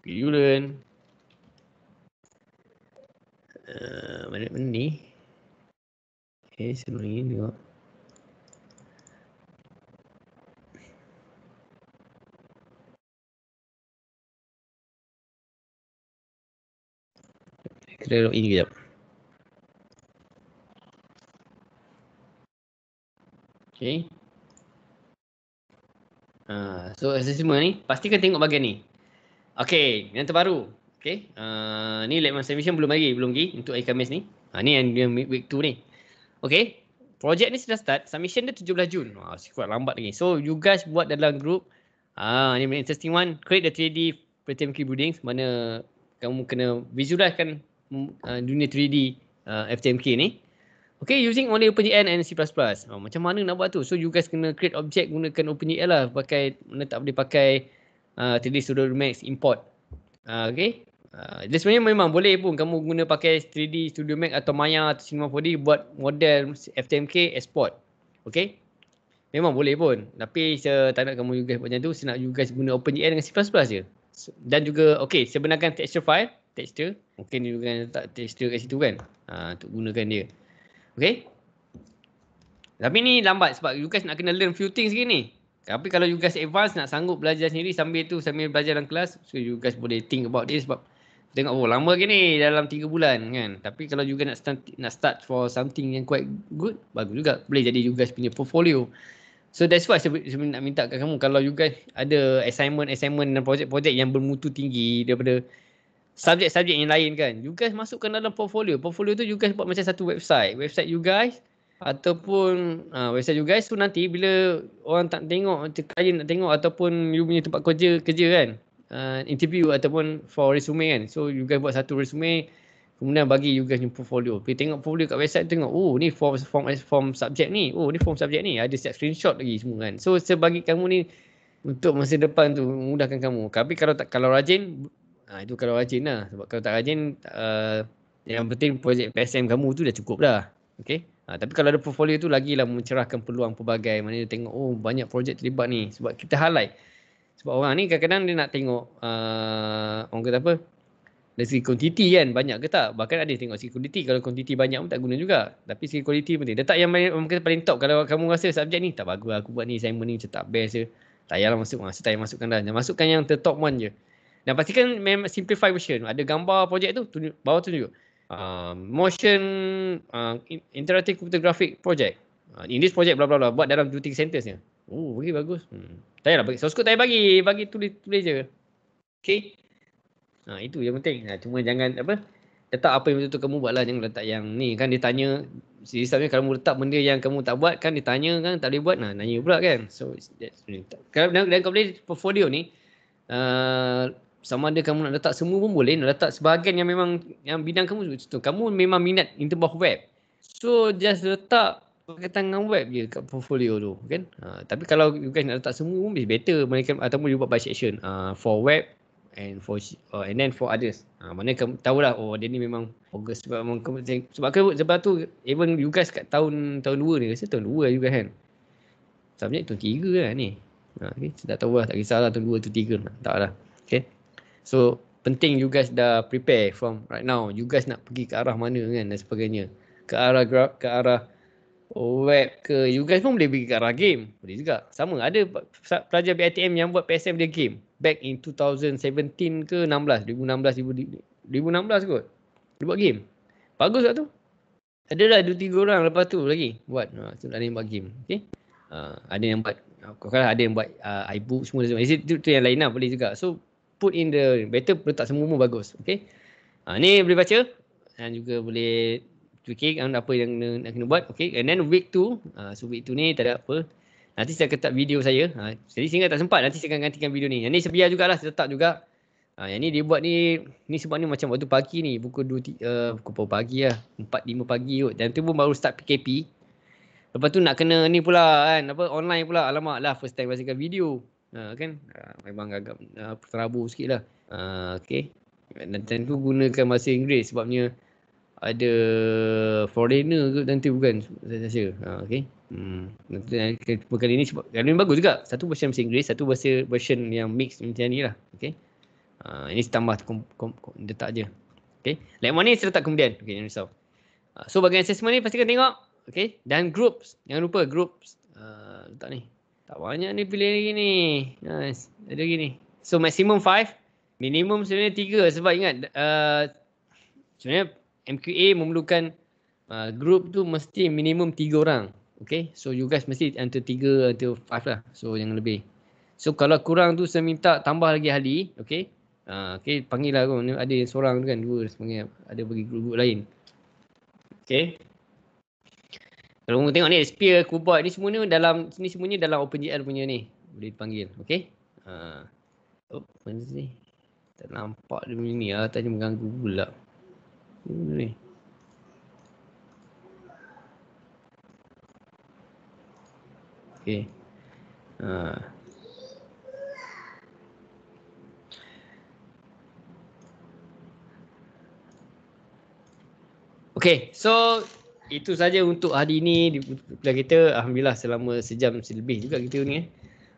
Ulearn. Mana ni? Okay, sebelum ni tengok. Kita log in kejap. Okay. So assessment ni, pastikan tengok bahagian ni. Okay, yang terbaru. Okay. Ni lab submission belum lagi untuk hari Khamis ni. Ni yang week 2 ni. Okay. Projek ni sudah start. Submission dia 17 Jun. Kuat lambat lagi. So you guys buat dalam group. Ni interesting one. Create the 3D FTMK buildings. Mana kamu kena visualizekan dunia 3D FTMK ni. Okay, using only OpenGL and C++. Macam mana nak buat tu? So you guys kena create object gunakan OpenGL lah. Mana tak boleh pakai 3D Studio Max import. Okay. Dia sebenarnya memang boleh pun kamu guna pakai 3D Studio Max atau Maya atau Cinema 4D buat model FTMK export. Okay. Memang boleh pun. Tapi saya tak nak kamu you guys buat macam tu. Saya nak you guys guna OpenGL dengan C++ je. Dan juga okay, saya benarkan texture file. Texture. Mungkin you guys letak texture kat situ kan. Untuk gunakan dia. Okay. Tapi ni lambat sebab you guys nak kena learn few things lagi ni. Tapi kalau you guys advance nak sanggup belajar sendiri sambil belajar dalam kelas. So you guys boleh think about this sebab tengok lama ke ni dalam 3 bulan kan. Tapi kalau you guys nak start for something yang quite good, bagus juga. Boleh jadi you guys punya portfolio. So that's why saya nak minta kat kamu, kalau you guys ada assignment dan projek-projek yang bermutu tinggi daripada subjek-subjek yang lain kan, you guys masukkan dalam portfolio. Portfolio tu you guys buat macam satu website you guys ataupun website you guys tu nanti bila orang tak tengok, klien nak tengok ataupun you punya tempat kerja kan, interview ataupun for resume kan. So you guys buat satu resume, kemudian bagi you guys punya portfolio. Pergi tengok portfolio kat website, tengok ni form subjek ni. Ni form subjek ni. Ada siap screenshot lagi semua kan. So saya bagi kamu ni untuk masa depan tu memudahkan kamu. Tapi kalau rajin, itu kalau rajin lah. Sebab kalau tak rajin, yang penting projek PSM kamu tu dah cukup dah. Okay. Tapi kalau ada portfolio tu lagilah mencerahkan peluang pelbagai. Mana dia tengok, banyak projek terlibat ni. Sebab kita highlight. Sebab orang ni kadang-kadang dia nak tengok orang kata apa, dari segi kuantiti kan, banyak ke tak. Bahkan ada tengok segi kuantiti. Kalau kuantiti banyak pun tak guna juga. Tapi segi kualiti penting. Letak yang orang kata paling top. Kalau kamu rasa subjek ni tak bagus, aku buat ni assignment ni macam tak best je, tak payahlah masuk. Tak payah masukkan dah. Masukkan yang top one je. Dan pastikan memang simplify version. Ada gambar projek tu, tunjuk, bawah tunjuk. Motion interactive computer graphic project. In this project bla bla bla, buat dalam 2-3 sentence je. Oh, bagi bagus. Tak payahlah bagi source code, tak payah bagi tulis je. Okay. Itu yang penting. Cuma jangan apa, letak apa yang betul-betul kamu buat lah. Jangan letak yang ni kan, dia tanya sistemnya kalau kamu letak benda yang kamu tak buat kan, dia tanya kan, tak boleh buat, nanya pula kan. So kalau dan kau boleh portfolio ni sama ada kamu nak letak semua pun boleh, nak letak sebahagian yang memang yang bidang kamu tu, kamu memang minat in terms of web, so just letak berkaitan dengan web je kat portfolio tu kan. Tapi kalau you guys nak letak semua pun better, mereka ataupun you buat by section for web and for and then for others. Mana kamu tahulah, oh dia ni memang fokus sebab sebab tu even you guys kat tahun 2 ni, rasa tahun 2 you guys kan. Subjek tahun 3 lah ni. Okay. Saya tak tahu lah, tak kisahlah tahun 2 tu 3 tak lah. Okay. So penting you guys dah prepare from right now. You guys nak pergi ke arah mana kan dan sebagainya. Ke arah web ke, you guys pun boleh pergi ke arah game. Boleh juga. Sama, ada pelajar BITM yang buat PSM dia game. Back in 2017 ke 16, 2016 kot. Dia buat game. Bagus tak tu? Adalah 2-3 orang lepas tu lagi buat. So ada yang buat game. Okay. Ada yang buat, kalau ada yang buat iBook semua. Itu yang lain lah, boleh juga. So put in the, better letak semua bagus. Okay. Ni boleh baca. Dan juga boleh fikir apa yang nak kena buat. Okay. And then week 2. So week 2 ni tak ada apa. Nanti saya ketat video saya. Jadi sehingga tak sempat, nanti saya akan gantikan video ni. Yang ni sebiar jugalah, saya letak juga. Yang ni dia buat ni sebab ni macam waktu pagi ni. Pukul 2 pagi lah. 4-5 pagi kot. Dan tu pun baru start PKP. Lepas tu nak kena ni pula kan. Apa, online pula. Alamak lah, first time bahasakan video. Kan. Memang agak terabur sikit lah. Okay. Dan tentu gunakan bahasa Inggeris sebabnya ada foreigner ke nanti bukan, saya rasa. Okay. Kali ni sebab kali ni bagus juga. Satu version bahasa Inggeris, satu version yang mix macam ni lah. Okay. Ini tambah letak je. Okay. Lain mana ni saya letak kemudian. Okay, jangan risau. So bagian assessment ni pastikan tengok. Okay. Dan groups. Jangan lupa groups. Letak ni. Tak banyak ni pilih lagi ni. Nice. Ada lagi ni. So maximum 5. Minimum sebenarnya 3. Sebab ingat sebenarnya MQA memerlukan group tu mesti minimum 3 orang. Okay. So you guys mesti antara 3 atau 5 lah. So jangan lebih. So kalau kurang tu saya minta tambah lagi ahli. Okay. Okay, panggil lah. Ada seorang tu kan, 2 sebenarnya. Ada bagi group lain. Okay. Kalau kamu tengok ni, Spear, Kubot ni semua ni dalam, ni semuanya dalam OpenGL punya ni. Boleh dipanggil. Okay. Mana ni? Tak nampak dia punya ni lah. Tanya mengganggu pula. Ni. Okay. Okay, so itu saja untuk hari ni di kuliah kita. Alhamdulillah selama sejam lebih juga kita ni.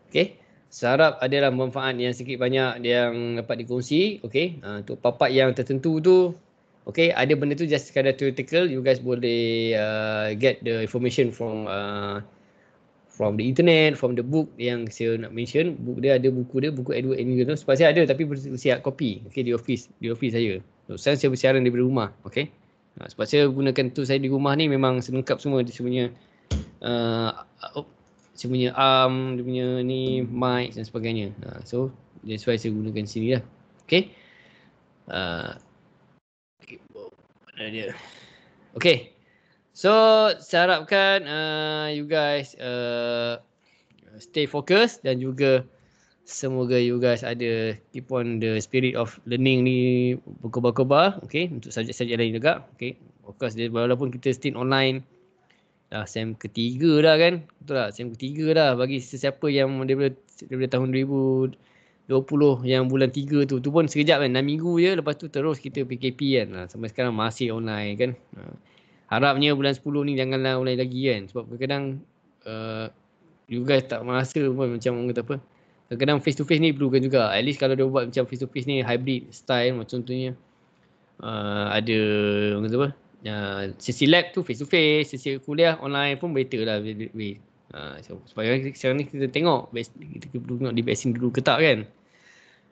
Okay, saya harap adalah manfaat yang sikit banyak yang dapat dikongsi. Okay, untuk part-part yang tertentu tu, okay, ada benda tu just sekadar theoretical. You guys boleh get the information from the internet, from the book yang saya nak mention. Book dia ada, buku Edward Elliot tu. Sebab saya ada tapi bersiap copy. Okay, di office saya. So saya bersiaran daripada rumah. Okay. Sebab saya gunakan tu saya di rumah ni memang selengkap semua. Dia punya arm, dia punya ni mic dan sebagainya. So that's why saya gunakan sini lah. Okay. Mana dia? Okay. So saya harapkan you guys stay focus dan juga semoga you guys ada keep on the spirit of learning ni berkobar-kobar. Okay, untuk subjek-subjek lain juga. Okay, fokus dia walaupun kita still online dah sem ketiga dah kan. Betul tak? Sem ketiga dah bagi sesiapa yang daripada tahun 2020 yang bulan 3 tu pun sekejap kan, 6 minggu je, lepas tu terus kita PKP kan. Sampai sekarang masih online kan. Harapnya bulan 10 ni janganlah online lagi kan. Sebab kadang-kadang you guys tak merasa pun macam orang kata apa, Kadang-kadang face to face ni perlukan juga. At least kalau dia buat macam face to face ni hybrid style macam contohnya ada orang kata apa? Sesi lab tu face to face, sesi kuliah online pun better lah. Supaya sekarang ni kita tengok kita perlu tengok di vaksin dulu ke tak kan.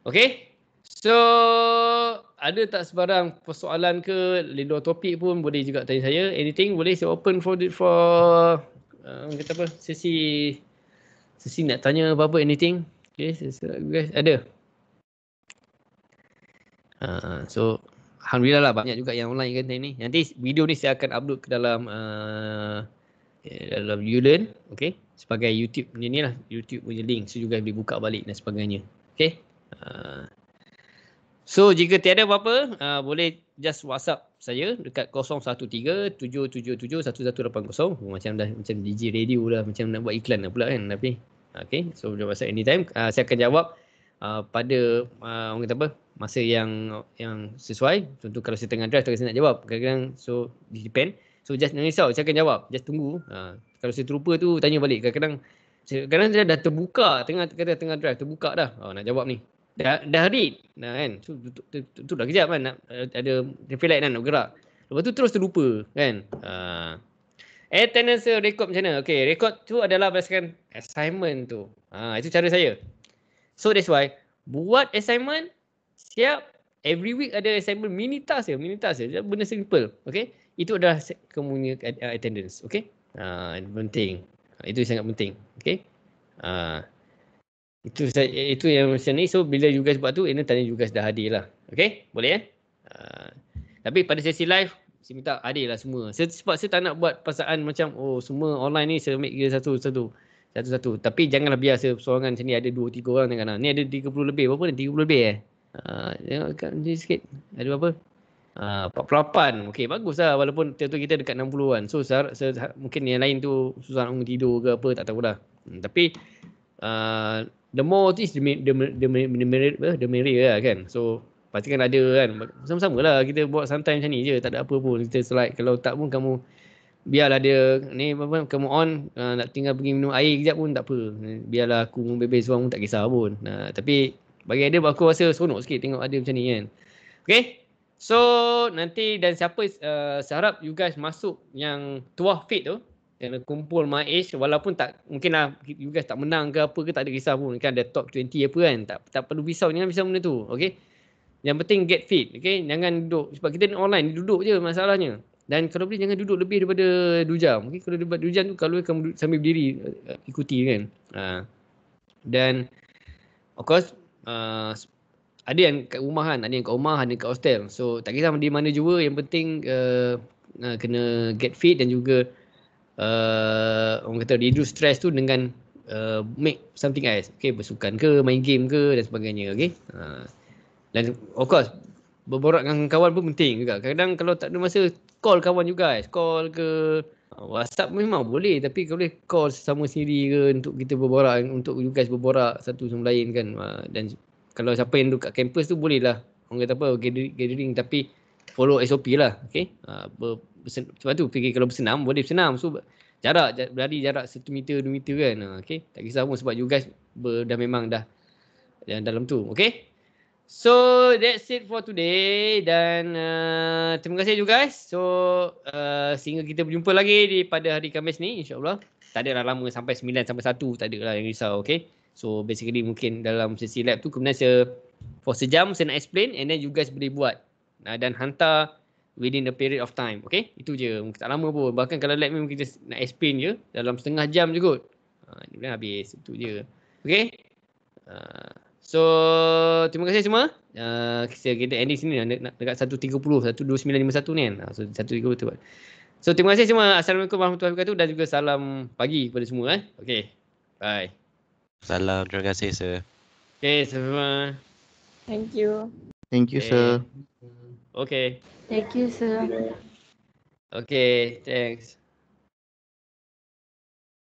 Okay. So ada tak sebarang persoalan ke di luar topik pun boleh juga tanya saya. Anything boleh, saya open for kata apa, sesi nak tanya apa-apa, anything. Okay, guys ada. So alhamdulillah lah banyak juga yang online kan ni. Nanti video ni saya akan upload ke dalam dalam YouLearn, okay, sebagai YouTube ni lah, YouTube punya link, so juga boleh buka balik dan sebagainya. Okay. So jika tiada apa-apa, boleh just WhatsApp saya dekat 013-777-1180. Macam DJ radio lah, macam nak buat iklan lah pula kan. Tapi okay, so boleh WhatsApp anytime. Saya akan jawab pada orang kata apa, masa yang sesuai. Contoh kalau saya tengah drive, saya nak jawab. Kadang-kadang so depend. So just jangan risau, saya akan jawab. Just tunggu. Kalau saya terlupa tu tanya balik. Kadang-kadang dia dah terbuka tengah drive, terbuka dah. Nak jawab ni. Dah read. Kan. So tu dah kejap kan, nak ada feel like nak gerak. Lepas tu terus terlupa kan. Attendance record macam mana? Okay, record tu adalah berdasarkan assignment tu. Itu cara saya. So that's why buat assignment siap, every week ada assignment, mini task je, benda simple. Okay, itu adalah attendance. Okay, penting. Itu sangat penting. Okay, itu yang macam ni. So bila you guys buat tu, ini tanya you guys dah hadir lah. Okay, boleh tapi pada sesi live saya minta hadir lah semua. Sebab saya tak nak buat pasaan macam semua online ni saya ambil kira satu-satu. Tapi janganlah biasa sorangan sini ada 2-3 orang tengah. Ni ada 30 lebih. Berapa ni? 30 lebih tengok kat ni sikit. Ada berapa? 48. Okey, baguslah walaupun tentu kita dekat 60-an. So mungkin yang lain tu susah nak tidur ke apa, tak tahulah. Tapi the more is the merrier lah kan. So pastikan ada kan. Sama-sama lah kita buat santai macam ni je, tak ada apa pun. Kita slide. Kalau tak pun kamu biarlah dia ni apa, kamu on nak tinggal pergi minum air kejap pun tak apa. Biarlah aku bebel seorang pun tak kisah pun. Tapi bagi dia aku rasa seronok sikit tengok ada macam ni kan. Okay. So nanti dan siapa saya harap you guys masuk yang tuah fit tu, yang kumpul my age, walaupun tak mungkin lah you guys tak menang ke apa ke, tak ada kisah pun kan, ada top 20 apa kan, tak perlu risau, jangan risau benda tu. Okay. Yang penting get fit. Okay. Jangan duduk, sebab kita online duduk je masalahnya. Dan kalau boleh jangan duduk lebih daripada 2 jam. Okay, kalau daripada 2 jam tu kalau kamu sambil berdiri ikuti kan. Dan of course ada yang kat rumah kan, ada yang kat rumah, ada yang kat hostel. So tak kisah di mana jua, yang penting kena get fit dan juga orang kata reduce stress tu dengan make something else. Okay, bersukan ke, main game ke dan sebagainya. Okay. Dan of course berborak dengan kawan pun penting juga. Kadang-kadang kalau tak ada masa, call kawan juga guys. Call ke WhatsApp memang boleh, tapi kalau boleh call sesama sendiri ke untuk kita berborak, untuk you guys berborak satu sama lain kan. Dan kalau siapa yang duduk kat kampus tu boleh lah, orang kata apa, gathering, tapi follow SOP lah. Okay. Sebab tu fikir kalau bersenam boleh bersenam. So berlari jarak 1 meter 2 meter kan. Okay. Tak kisah pun sebab you guys dah memang dah dalam tu. Okay. So that's it for today, dan terima kasih you guys. So sehingga kita berjumpa lagi pada hari Khamis ni, insyaAllah. Tak adalah lama sampai 9 sampai 1, tak adalah yang risau. Okay. So basically mungkin dalam sesi lab tu kemudian for sejam saya nak explain, and then you guys boleh buat dan hantar within the period of time. Okay, itu je, tak lama pun. Bahkan kalau lab memang kita nak explain je dalam setengah jam je kot, dia habis. Itu je. Okay. So terima kasih semua. Kita ending sini dekat 1.30, 1.2951 ni kan. So 1.30 tu. So terima kasih semua. Assalamualaikum warahmatullahi wabarakatuh, dan juga salam pagi kepada semua. Okay, bye. Salam, terima kasih sir. Okay semua. Thank you. Thank you, sir. Okay. Thank you, sir. Okay, thanks.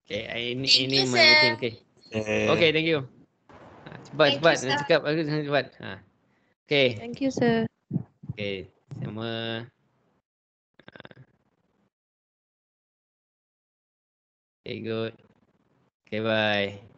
Okay, ini my meeting. Okay. Okay, thank you. Cepat. Cakap aku cepat. Okay. Thank you, sir. Okay, sama. Okay, good. Okay, bye.